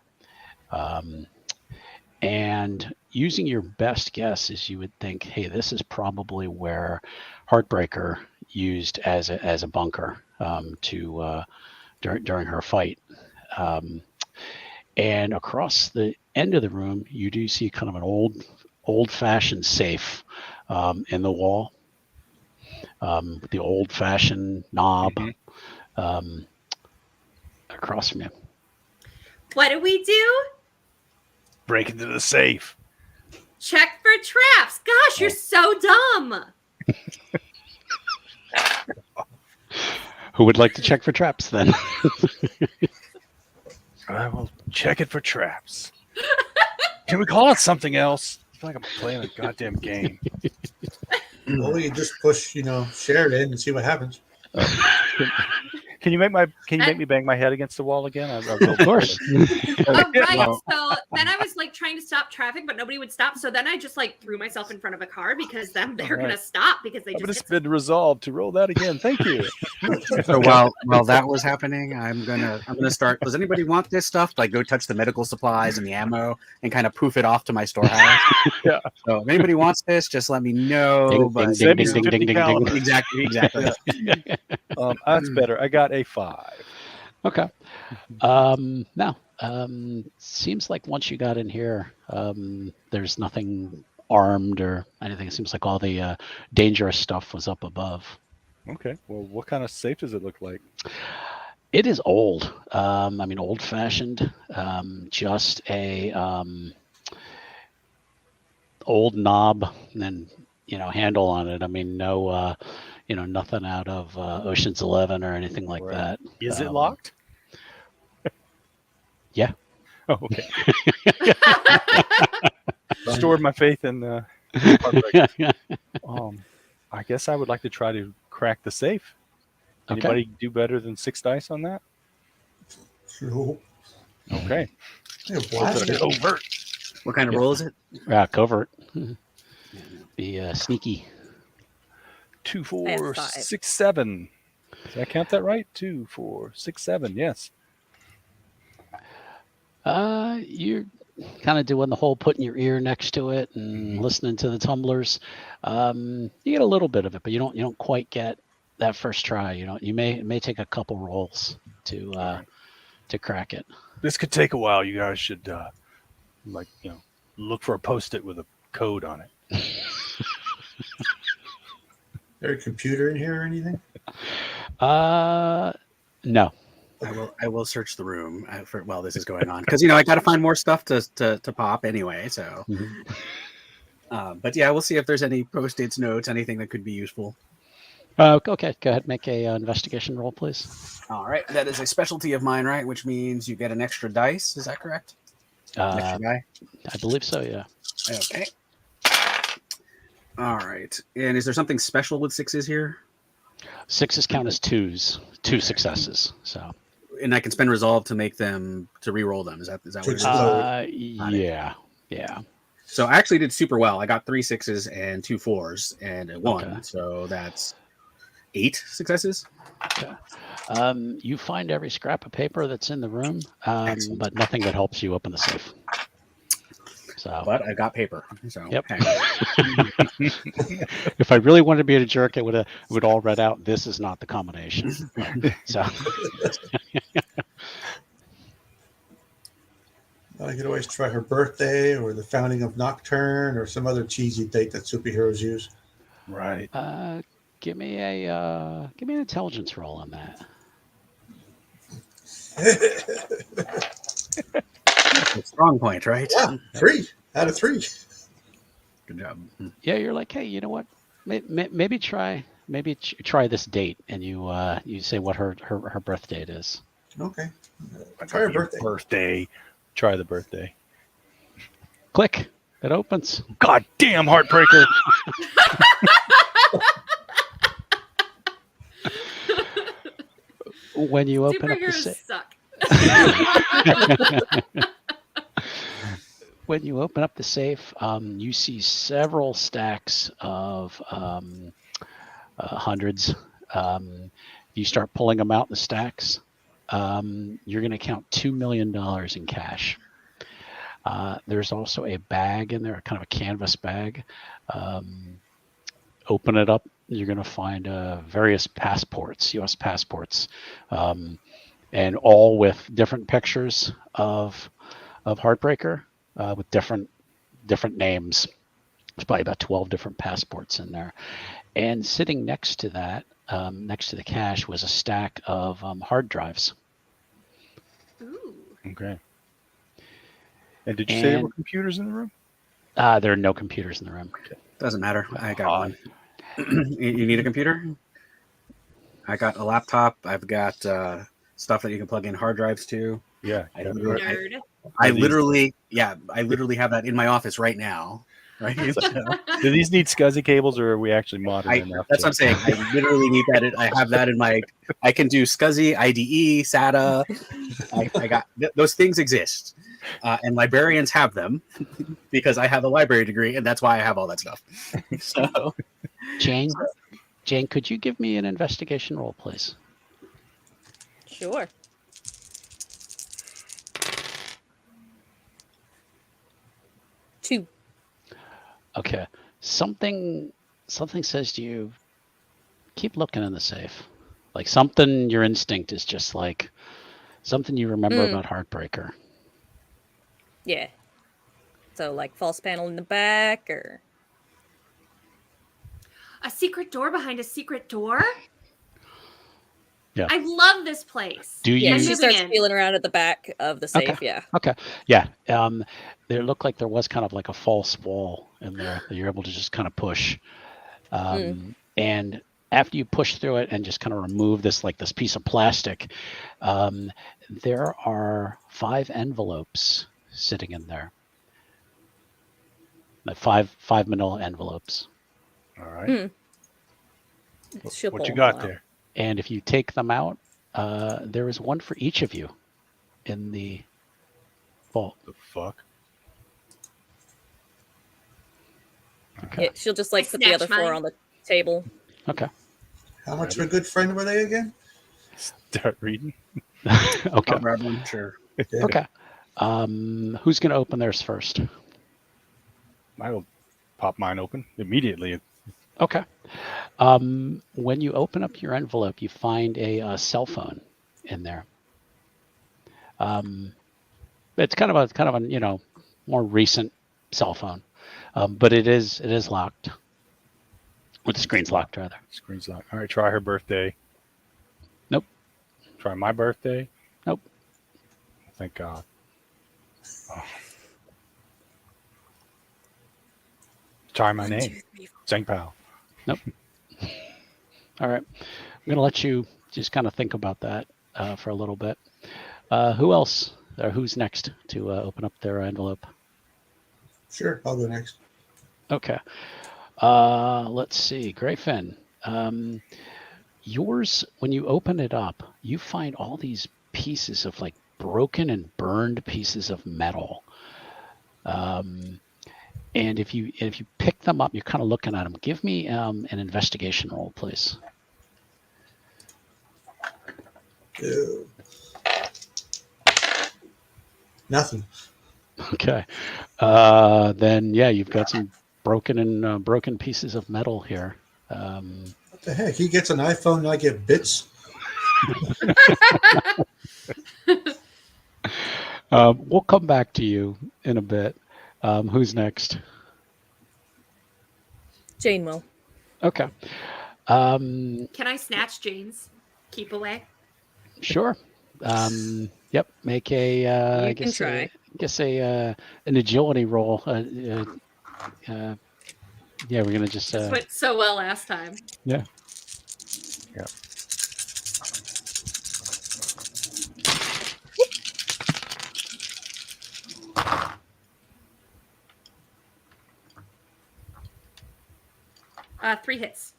Speaker 1: And using your best guess is you would think, hey, this is probably where Heartbreaker used as a bunker during her fight. And across the end of the room, you do see kind of an old-fashioned safe in the wall. The old-fashioned knob across from you.
Speaker 2: What do we do?
Speaker 6: Break into the safe.
Speaker 2: Check for traps. Gosh, you're so dumb.
Speaker 1: Who would like to check for traps then?
Speaker 6: I will check it for traps. Can we call it something else? I feel like I'm playing a goddamn game.
Speaker 4: Well, you just push, Sheridan and see what happens.
Speaker 6: Can you make me bang my head against the wall again?
Speaker 1: Of course.
Speaker 2: Oh, right. So then I was like trying to stop traffic, but nobody would stop. So then I just like threw myself in front of a car because then they're going to stop because they
Speaker 6: I'm
Speaker 2: just.
Speaker 6: going to spend resolve to roll that again. Thank you.
Speaker 3: So while that was happening, I'm gonna start. Does anybody want this stuff? Like, go touch the medical supplies and the ammo and kind of poof it off to my storehouse.
Speaker 6: Yeah.
Speaker 3: So if anybody wants this, just let me know.
Speaker 1: Ding,
Speaker 3: But
Speaker 1: ding, ding, ding, ding, ding, ding.
Speaker 3: exactly.
Speaker 6: That's better. I got a 5.
Speaker 1: Okay. Now, seems like once you got in here, there's nothing armed or anything. It seems like all the dangerous stuff was up above.
Speaker 6: Okay. Well, what kind of safe does it look like?
Speaker 1: It is old. Old-fashioned. Just a old knob and then handle on it. No. Nothing out of Ocean's 11 or anything like that.
Speaker 6: Is it locked?
Speaker 1: Yeah.
Speaker 6: Oh, okay. Stored my faith in I guess I would like to try to crack the safe. Anybody do better than 6 dice on that?
Speaker 4: No.
Speaker 6: Okay.
Speaker 3: Overt. What kind of roll is it?
Speaker 1: Covert. Be sneaky.
Speaker 6: 2, 4,
Speaker 5: I have 5.
Speaker 6: 6, 7. Did I count that right? 2, 4, 6, 7. Yes.
Speaker 1: You're kind of doing the whole putting your ear next to it and listening to the tumblers. You get a little bit of it, but you don't quite get that first try. You may take a couple rolls to crack it.
Speaker 6: This could take a while. You guys should look for a Post-it with a code on it.
Speaker 4: Is there a computer in here or anything?
Speaker 1: No.
Speaker 3: I will search the room while this is going on because I got to find more stuff to pop anyway. So, but yeah, we'll see if there's any Post-its, notes, anything that could be useful.
Speaker 1: Okay, go ahead, make a investigation roll, please.
Speaker 3: All right, that is a specialty of mine, right? Which means you get an extra dice. Is that correct? Extra die?
Speaker 1: I believe so. Yeah.
Speaker 3: Okay. All right. And is there something special with 6s here?
Speaker 1: 6s count as 2s, 2 successes. So.
Speaker 3: And I can spend resolve to make them to re-roll them. Is that what it is?
Speaker 1: Yeah.
Speaker 3: So I actually did super well. I got 3 6s and 2 4s and a 1.
Speaker 1: Okay.
Speaker 3: So that's 8 successes.
Speaker 1: Okay. You find every scrap of paper that's in the room, but nothing that helps you open the safe. So,
Speaker 3: But I got paper. So
Speaker 1: Yep.
Speaker 3: hey.
Speaker 1: if I really wanted to be a jerk, it would all read out. This is not the combination. So,
Speaker 4: I could always try her birthday or the founding of Nocturne or some other cheesy date that superheroes use.
Speaker 6: Right.
Speaker 1: give me an intelligence roll on that.
Speaker 3: Strong point, right?
Speaker 4: Yeah, 3 out of 3.
Speaker 3: Good job.
Speaker 1: Yeah, you're like, hey, you know what? Maybe try this date, and you say what her birth date is.
Speaker 4: Okay.
Speaker 6: I
Speaker 4: Try her
Speaker 6: got your
Speaker 4: birthday.
Speaker 6: Birthday. Try the birthday.
Speaker 1: Click. It opens.
Speaker 6: God damn heartbreaker.
Speaker 1: When you open up the
Speaker 2: Superheroes
Speaker 1: safe,
Speaker 2: suck.
Speaker 1: when you open up the safe, you see several stacks of hundreds. You start pulling them out in the stacks. You're going to count $2 million in cash. There's also a bag in there, kind of a canvas bag. Open it up. You're going to find various passports, U.S. passports, and all with different pictures of Heartbreaker with different names. There's probably about 12 different passports in there. And sitting next to that, next to the cash, was a stack of hard drives.
Speaker 2: Ooh.
Speaker 6: Okay. And did you say there were computers in the room?
Speaker 1: There are no computers in the room.
Speaker 3: Doesn't matter. I got one. You need a computer? I got a laptop. I've got stuff that you can plug in hard drives to.
Speaker 6: Yeah.
Speaker 2: Nerd.
Speaker 3: I literally have that in my office right now. Right?
Speaker 6: Do these need SCSI cables, or are we actually modern enough?
Speaker 3: That's what I'm saying. I literally need that. I have that in my. I can do SCSI, IDE, SATA. I got those things exist, and librarians have them because I have a library degree, and that's why I have all that stuff. So,
Speaker 1: Jane, could you give me an investigation roll, please?
Speaker 5: Sure. Two.
Speaker 1: Okay. Something says to you, keep looking in the safe. Like something, your instinct is just like something you remember about Heartbreaker.
Speaker 5: Yeah. So like false panel in the back, or
Speaker 2: A secret door behind a secret door?
Speaker 1: Yeah.
Speaker 2: I love this place.
Speaker 1: Do you?
Speaker 5: yeah,
Speaker 2: I'm
Speaker 5: she
Speaker 2: moving
Speaker 5: starts
Speaker 2: in.
Speaker 5: feeling around at the back of the safe.
Speaker 1: Okay.
Speaker 5: Yeah.
Speaker 1: Okay. Yeah. There looked like there was kind of like a false wall in there that you're able to just kind of push. And after you push through it and just kind of remove this piece of plastic, there are 5 envelopes sitting in there. Like five manila envelopes.
Speaker 6: All right.
Speaker 5: She'll
Speaker 6: What you
Speaker 5: pull
Speaker 6: got
Speaker 5: them out.
Speaker 6: there?
Speaker 1: And if you take them out, there is one for each of you in the vault.
Speaker 6: The fuck?
Speaker 1: Okay.
Speaker 5: Yeah, she'll just like
Speaker 2: I
Speaker 5: put the other
Speaker 2: snatch
Speaker 5: 4
Speaker 2: mine.
Speaker 5: on the table.
Speaker 1: Okay.
Speaker 4: How much of a good friend were they again?
Speaker 6: Start reading.
Speaker 1: Okay.
Speaker 3: I'll grab one. Sure.
Speaker 1: Okay. Who's going to open theirs first?
Speaker 6: I will pop mine open immediately.
Speaker 1: Okay. When you open up your envelope, you find a cell phone in there. It's kind of a more recent cell phone, but it is locked. Or the screen's locked, rather.
Speaker 6: Screen's locked. All right, try her birthday.
Speaker 1: Nope.
Speaker 6: Try my birthday.
Speaker 1: Nope.
Speaker 6: Thank God. Oh. Try my name. Zhang Pao.
Speaker 1: Nope. All right. I'm going to let you just kind of think about that for a little bit. Who else, or who's next to open up their envelope?
Speaker 4: Sure, I'll go next.
Speaker 1: Okay. Let's see. Grayfin. Yours, when you open it up, you find all these pieces of like broken and burned pieces of metal. And if you pick them up, you're kind of looking at them. Give me an investigation roll, please.
Speaker 4: Nothing.
Speaker 1: Okay. Then yeah, you've got some broken pieces of metal here.
Speaker 4: What the heck? He gets an iPhone and I get bits.
Speaker 1: We'll come back to you in a bit. Who's next?
Speaker 5: Jane will.
Speaker 1: Okay.
Speaker 2: Can I snatch Jane's keep away?
Speaker 1: Sure. Yep. Make a.
Speaker 5: You
Speaker 1: I
Speaker 5: can
Speaker 1: guess
Speaker 5: try.
Speaker 1: an agility roll. Yeah, we're gonna just.
Speaker 2: This went so well last time.
Speaker 1: Yeah.
Speaker 2: 3 hits.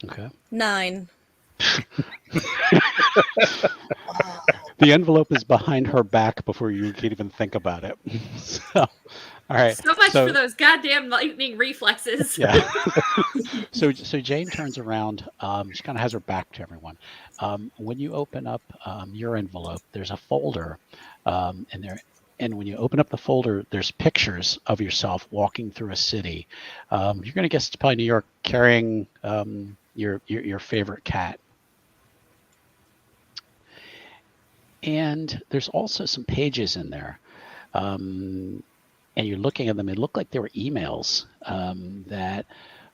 Speaker 1: Okay.
Speaker 5: 9.
Speaker 1: The envelope is behind her back before you can even think about it. So, all right.
Speaker 2: So much for those goddamn lightning reflexes.
Speaker 1: Yeah. So Jane turns around. She kind of has her back to everyone. When you open up your envelope, there's a folder in there. And when you open up the folder, there's pictures of yourself walking through a city. You're going to guess it's probably New York, carrying your favorite cat. And there's also some pages in there. And you're looking at them. It looked like they were emails that,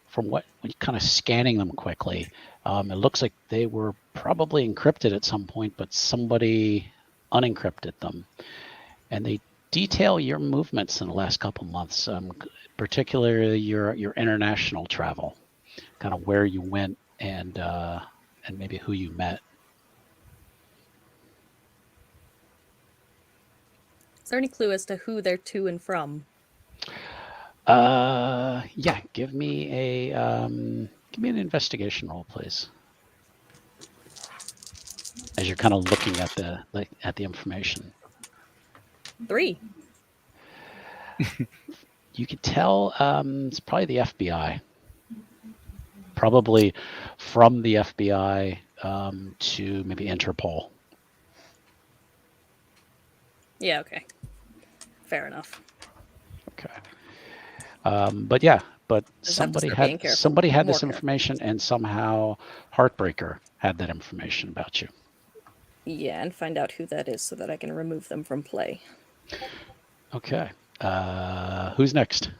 Speaker 1: from when you're kind of scanning them quickly, it looks like they were probably encrypted at some point, but somebody unencrypted them. And they detail your movements in the last couple months, particularly your international travel, kind of where you went and maybe who you met.
Speaker 5: Is there any clue as to who they're to and from?
Speaker 1: Yeah. Give me an investigation roll, please. As you're kind of looking at the information.
Speaker 5: 3.
Speaker 1: You could tell it's probably the FBI. Probably from the FBI to maybe Interpol.
Speaker 5: Yeah, okay. Fair enough.
Speaker 1: Okay. But yeah,
Speaker 5: Just have to
Speaker 1: somebody
Speaker 5: start being
Speaker 1: had
Speaker 5: careful.
Speaker 1: somebody had this
Speaker 5: More careful.
Speaker 1: information, and somehow Heartbreaker had that information about you.
Speaker 5: Yeah, and find out who that is so that I can remove them from play.
Speaker 1: Okay. Who's next?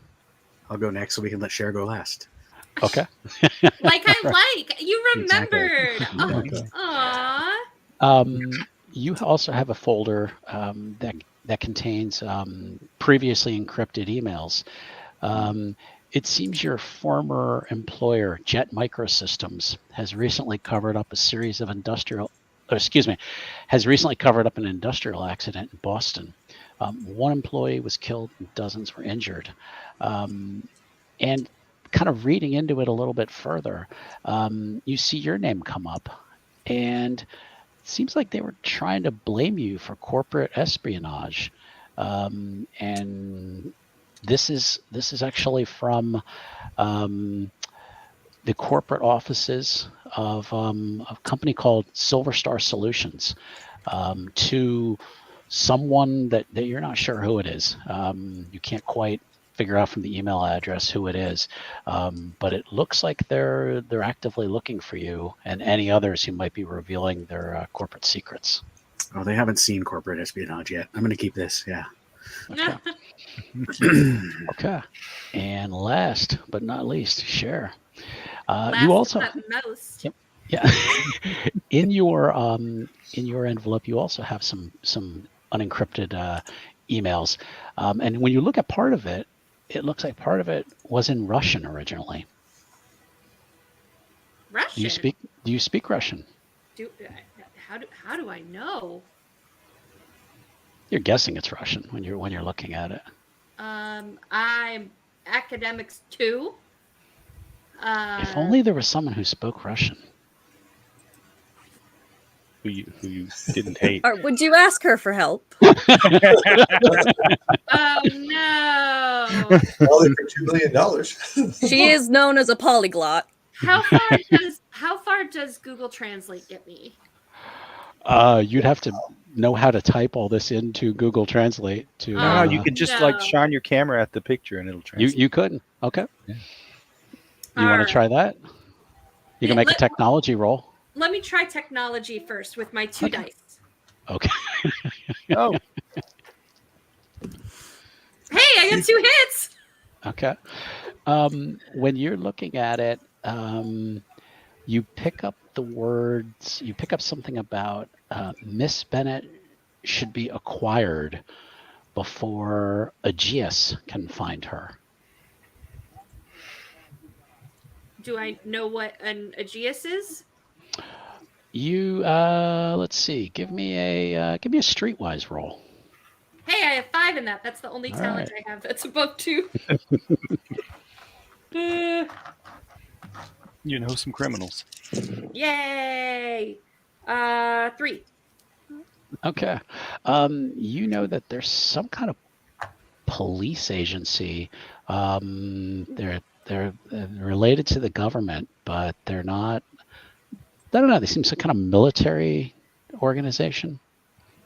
Speaker 3: I'll go next so we can let Cher go last.
Speaker 1: Okay.
Speaker 2: You remembered.
Speaker 1: Exactly.
Speaker 2: Aww.
Speaker 1: You also have a folder that contains previously encrypted emails. It seems your former employer, Jet Microsystems, has recently covered up has recently covered up an industrial accident in Boston. One employee was killed and dozens were injured. And kind of reading into it a little bit further, you see your name come up, and it seems like they were trying to blame you for corporate espionage. And this is actually from the corporate offices of a company called Silver Star Solutions, to someone that you're not sure who it is. You can't quite figure out from the email address who it is, but it looks like they're actively looking for you and any others who might be revealing their corporate secrets.
Speaker 3: Oh, they haven't seen corporate espionage yet. I'm going to keep this. Yeah.
Speaker 1: Okay. Okay. And last but not least, Cher. You also
Speaker 2: most.
Speaker 1: Yep. Yeah. in your envelope, you also have some unencrypted emails, and when you look at part of it, it looks like part of it was in Russian originally.
Speaker 2: Russian.
Speaker 1: Do you speak Russian?
Speaker 2: How do I know?
Speaker 1: You're guessing it's Russian when you're looking at it.
Speaker 2: I'm academics 2.
Speaker 1: If only there was someone who spoke Russian.
Speaker 6: Who you didn't hate.
Speaker 5: Or would you ask her for help?
Speaker 2: Oh no!
Speaker 4: All in for $2 million.
Speaker 5: She is known as a polyglot.
Speaker 2: How far does Google Translate get me?
Speaker 1: You'd have to know how to type all this into Google Translate to.
Speaker 6: No, you could just like
Speaker 2: No.
Speaker 6: shine your camera at the picture and it'll
Speaker 1: You
Speaker 6: translate.
Speaker 1: you couldn't. Okay.
Speaker 6: Yeah.
Speaker 1: You want to try that? You can make a
Speaker 2: Let-
Speaker 1: technology roll.
Speaker 2: Let me try technology first with my 2 dice.
Speaker 1: Okay.
Speaker 6: Oh,
Speaker 2: Hey, I got 2 hits.
Speaker 1: Okay. When you're looking at it, you pick up the words. You pick up something about Miss Bennett should be acquired before Aegeus can find her.
Speaker 2: Do I know what an Aegeus is?
Speaker 1: You let's see. Give me a streetwise roll.
Speaker 2: Hey, I have 5 in that. That's the only
Speaker 1: All
Speaker 2: talent I have that's above 2.
Speaker 6: you know some criminals.
Speaker 2: Yay! 3.
Speaker 1: Okay. You know that there's some kind of police agency. They're related to the government, but they're not. I don't know. They seem some kind of military organization.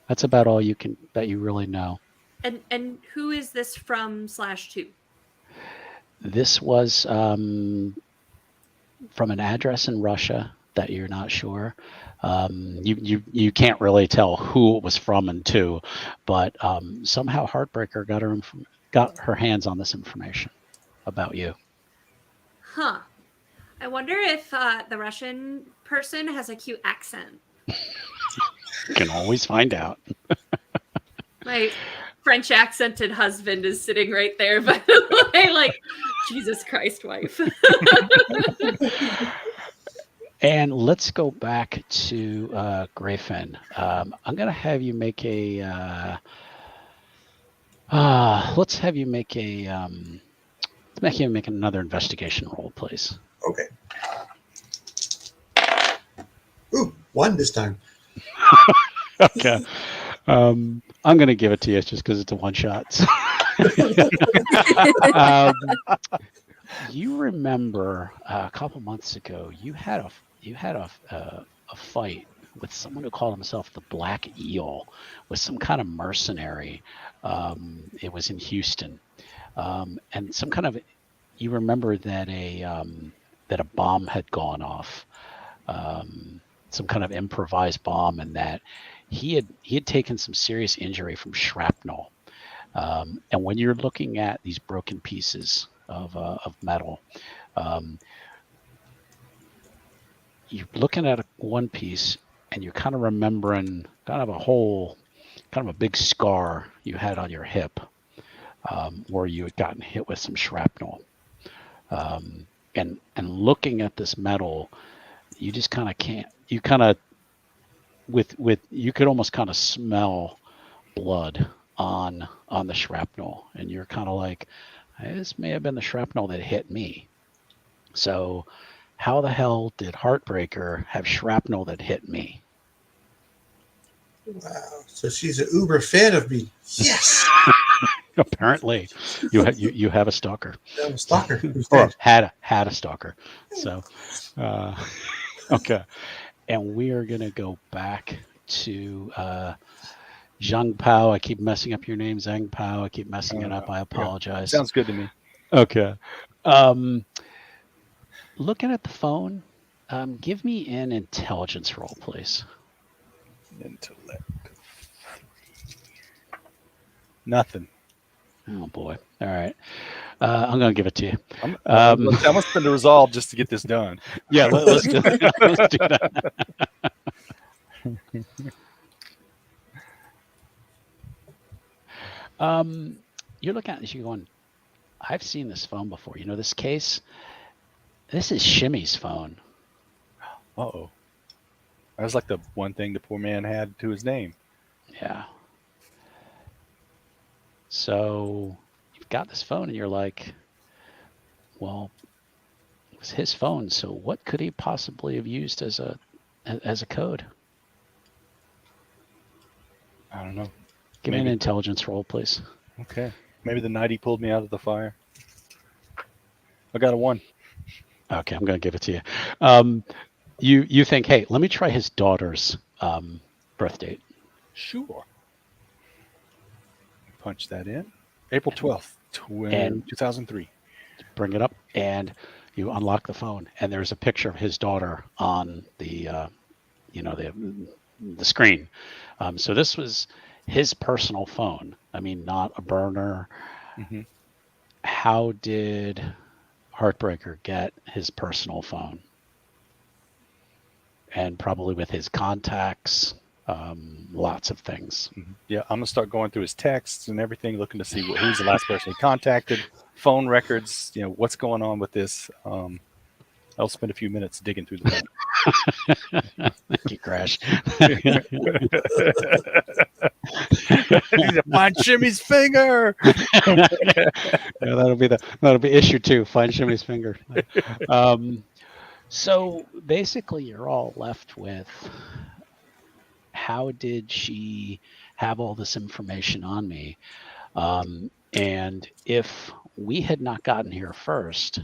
Speaker 1: That's about all you really know.
Speaker 2: And who is this from /2?
Speaker 1: This was from an address in Russia that you're not sure. You can't really tell who it was from and to, but somehow Heartbreaker got her hands on this information about you.
Speaker 2: Huh. I wonder if the Russian person has a cute accent.
Speaker 1: You can always find out.
Speaker 2: My French accented husband is sitting right there, by the way, like, Jesus Christ, wife.
Speaker 1: And let's go back to Grayfin. I'm gonna have you make a. Let's have you make a. Let's make you make another investigation roll, please.
Speaker 4: Okay. Ooh, 1 this time.
Speaker 1: Okay. I'm gonna give it to you just because it's a one shot. You remember a couple months ago you had a fight with someone who called himself the Black Eel, with some kind of mercenary. It was in Houston, and some kind of. You remember that a bomb had gone off, some kind of improvised bomb, and that he had taken some serious injury from shrapnel. And when you're looking at these broken pieces of metal, you're looking at one piece and you're kind of remembering kind of a big scar you had on your hip, where you had gotten hit with some shrapnel. And looking at this metal, you just kind of can't. You kind of you could almost kind of smell blood on the shrapnel, and you're kind of like, hey, this may have been the shrapnel that hit me. So how the hell did Heartbreaker have shrapnel that hit me?
Speaker 4: Wow. So she's an uber fan of me. Yes.
Speaker 1: Apparently, you have a stalker.
Speaker 4: I'm a stalker. Who's
Speaker 1: Or
Speaker 4: that?
Speaker 1: had a stalker. So, okay. And we are going to go back to Zhang Pao. I keep messing up your name, Zhang Pao. I keep messing it up. I apologize.
Speaker 6: Sounds good to me.
Speaker 1: Okay. Looking at the phone, give me an intelligence roll, please.
Speaker 6: Intellect. Nothing.
Speaker 1: Oh, boy. All right. I'm going to give it to you.
Speaker 6: I must have been resolved just to get this done.
Speaker 1: Yeah, let's do that. Let's do that. You're looking at this, you're going, I've seen this phone before. You know this case? This is Shimmy's phone.
Speaker 6: Uh-oh. That was like the one thing the poor man had to his name.
Speaker 1: Yeah. So you've got this phone and you're like, well, it was his phone. So what could he possibly have used as a code?
Speaker 6: I don't know.
Speaker 1: Give me an intelligence roll, please.
Speaker 6: Okay. Maybe the night he pulled me out of the fire. I got a 1.
Speaker 1: Okay, I'm going to give it to you. You think, hey, let me try his daughter's birth date.
Speaker 6: Sure. Punch that in. April 12th,
Speaker 1: And-
Speaker 6: 2003.
Speaker 1: Bring it up, and you unlock the phone, and there's a picture of his daughter on the the screen. So this was his personal phone. I mean, not a burner.
Speaker 6: Mm-hmm.
Speaker 1: How did Heartbreaker get his personal phone? And probably with his contacts, lots of things.
Speaker 6: Yeah, I'm gonna start going through his texts and everything, looking to see who's the last person he contacted, phone records, what's going on with this. I'll spend a few minutes digging through the phone.
Speaker 1: Thank you, Crash.
Speaker 6: He's a find Shimmy's finger.
Speaker 1: Yeah, that'll be issue 2. Find Shimmy's finger. So basically, you're all left with, how did she have all this information on me? And if we had not gotten here first,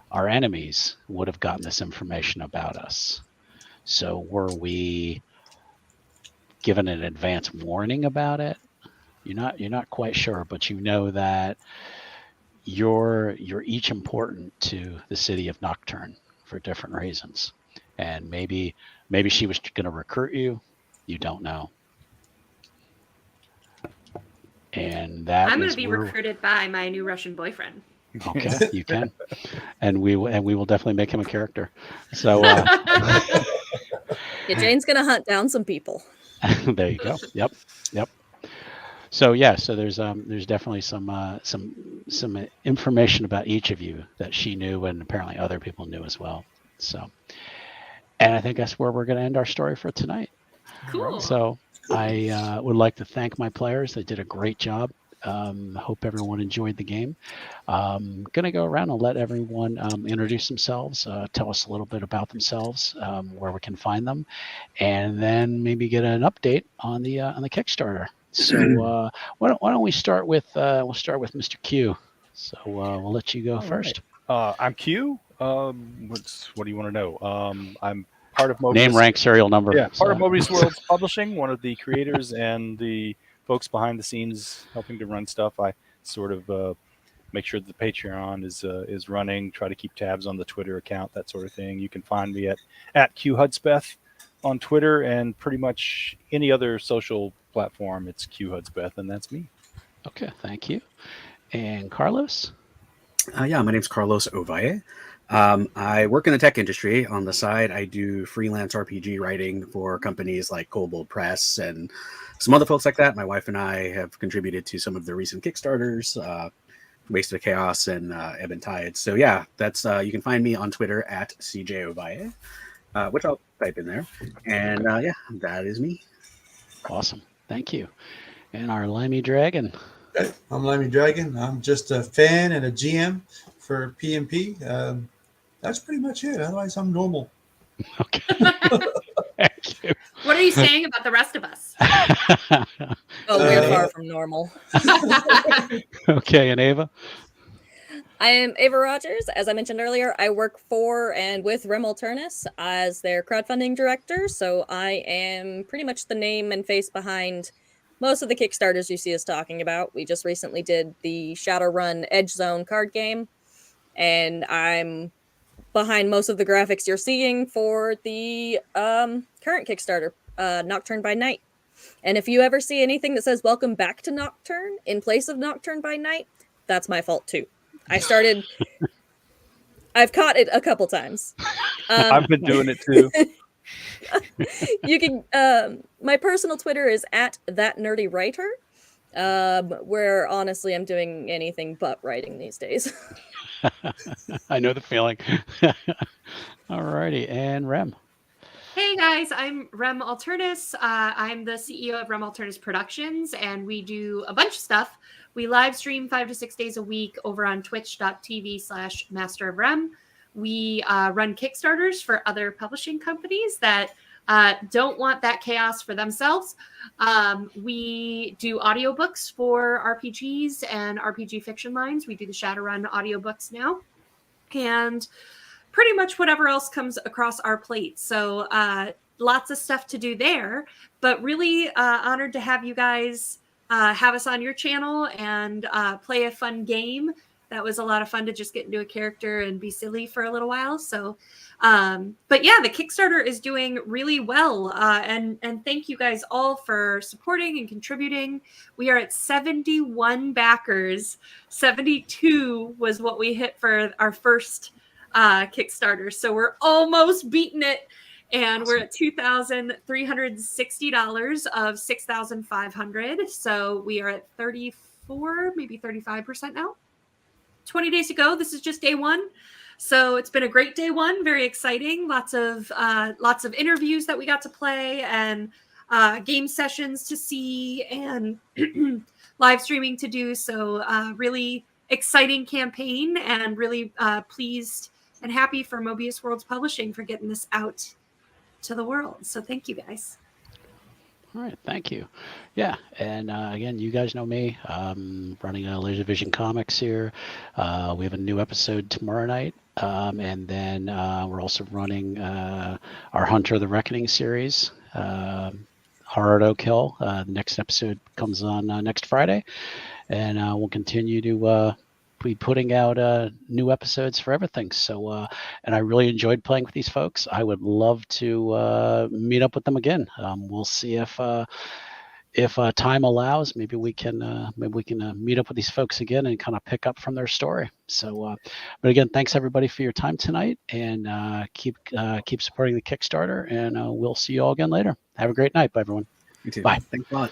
Speaker 1: our enemies would have gotten this information about us. So were we given an advance warning about it? You're not quite sure, but you know that you're each important to the city of Nocturne for different reasons. And maybe she was going to recruit you. You don't know. And that
Speaker 2: I'm going
Speaker 1: is
Speaker 2: to be
Speaker 1: where-
Speaker 2: recruited by my new Russian boyfriend.
Speaker 1: Okay, you can, and we will definitely make him a character. So
Speaker 5: Yeah, Jane's gonna hunt down some people.
Speaker 1: there you go. Yep. So there's definitely some information about each of you that she knew, and apparently other people knew as well. So, and I think that's where we're going to end our story for tonight.
Speaker 2: Cool.
Speaker 1: So I would like to thank my players. They did a great job. Hope everyone enjoyed the game. Going to go around and let everyone introduce themselves, tell us a little bit about themselves, where we can find them, and then maybe get an update on the Kickstarter. So why don't we start with Mr. Q? So we'll let you go
Speaker 6: All
Speaker 1: first.
Speaker 6: Right. I'm Q. What do you want to know? I'm part of Mobius.
Speaker 1: Name, rank, serial number.
Speaker 6: Yeah, part of Mobius Worlds Publishing, one of the creators and the folks behind the scenes helping to run stuff. I sort of make sure that the Patreon is running, try to keep tabs on the Twitter account, that sort of thing. You can find me at Q Hudspeth on Twitter, and pretty much any other social platform, it's Q Hudspeth, and that's me.
Speaker 1: Okay, thank you. And Carlos?
Speaker 3: Yeah, my name's Carlos Ovalle. I work in the tech industry. On the side, I do freelance RPG writing for companies like Kobold Press and some other folks like that. My wife and I have contributed to some of the recent Kickstarters, Waste of Chaos and Ebb and Tide. So yeah, that's you can find me on Twitter at CJ Ovalle, which I'll type in there. And yeah, that is me.
Speaker 1: Awesome. Thank you. And our Limey Dragon.
Speaker 4: Okay, I'm Limey Dragon. I'm just a fan and a GM for PMP. That's pretty much it. Otherwise, I'm normal.
Speaker 1: Okay. Thank you.
Speaker 2: What are you saying about the rest of us?
Speaker 5: Oh, we're far from normal.
Speaker 1: Okay, and Ava?
Speaker 5: I am Ava Rogers. As I mentioned earlier, I work for and with Rem Alternus as their crowdfunding director. So I am pretty much the name and face behind most of the Kickstarters you see us talking about. We just recently did the Shadowrun Edge Zone card game, and I'm behind most of the graphics you're seeing for the current Kickstarter, Nocturne by Night. And if you ever see anything that says "Welcome back to Nocturne" in place of Nocturne by Night, that's my fault too. I've caught it a couple times.
Speaker 6: I've been doing it too.
Speaker 5: You can. My personal Twitter is at @thatnerdywriter, where honestly I'm doing anything but writing these days.
Speaker 1: I know the feeling. Alrighty, and Rem.
Speaker 2: Hey guys, I'm Rem Alternus. I'm the CEO of Rem Alternus Productions, and we do a bunch of stuff. We live stream 5 to 6 days a week over on twitch.tv/Master of Rem. We run Kickstarters for other publishing companies that don't want that chaos for themselves. We do audiobooks for RPGs and RPG fiction lines. We do the Shadowrun audiobooks now. And pretty much whatever else comes across our plate. So lots of stuff to do there, but really honored to have you guys have us on your channel and play a fun game. That was a lot of fun to just get into a character and be silly for a little while. So, but yeah, the Kickstarter is doing really well. And thank you guys all for supporting and contributing. We are at 71 backers. 72 was what we hit for our first Kickstarter. So we're almost beating it. And we're at $2,360 of $6,500. So we are at 34, maybe 35% now. 20 days to go. This is just day one. So it's been a great day one. Very exciting. Lots of interviews that we got to play and game sessions to see and live streaming to do. So really exciting campaign and really pleased and happy for Mobius Worlds Publishing for getting this out to the world. So thank you guys.
Speaker 1: All right, thank you. Yeah, and again, you guys know me. Running Laser Vision Comics here. We have a new episode tomorrow night, and then we're also running our Hunter the Reckoning series, Horror No Kill. The next episode comes on next Friday, and we'll continue to be putting out new episodes for everything. So, and I really enjoyed playing with these folks. I would love to meet up with them again. We'll see if time allows. Maybe we can meet up with these folks again and kind of pick up from their story. So, but again, thanks everybody for your time tonight, and keep supporting the Kickstarter. And we'll see you all again later. Have a great night, everyone.
Speaker 3: You too.
Speaker 1: Bye.
Speaker 3: Thanks a lot.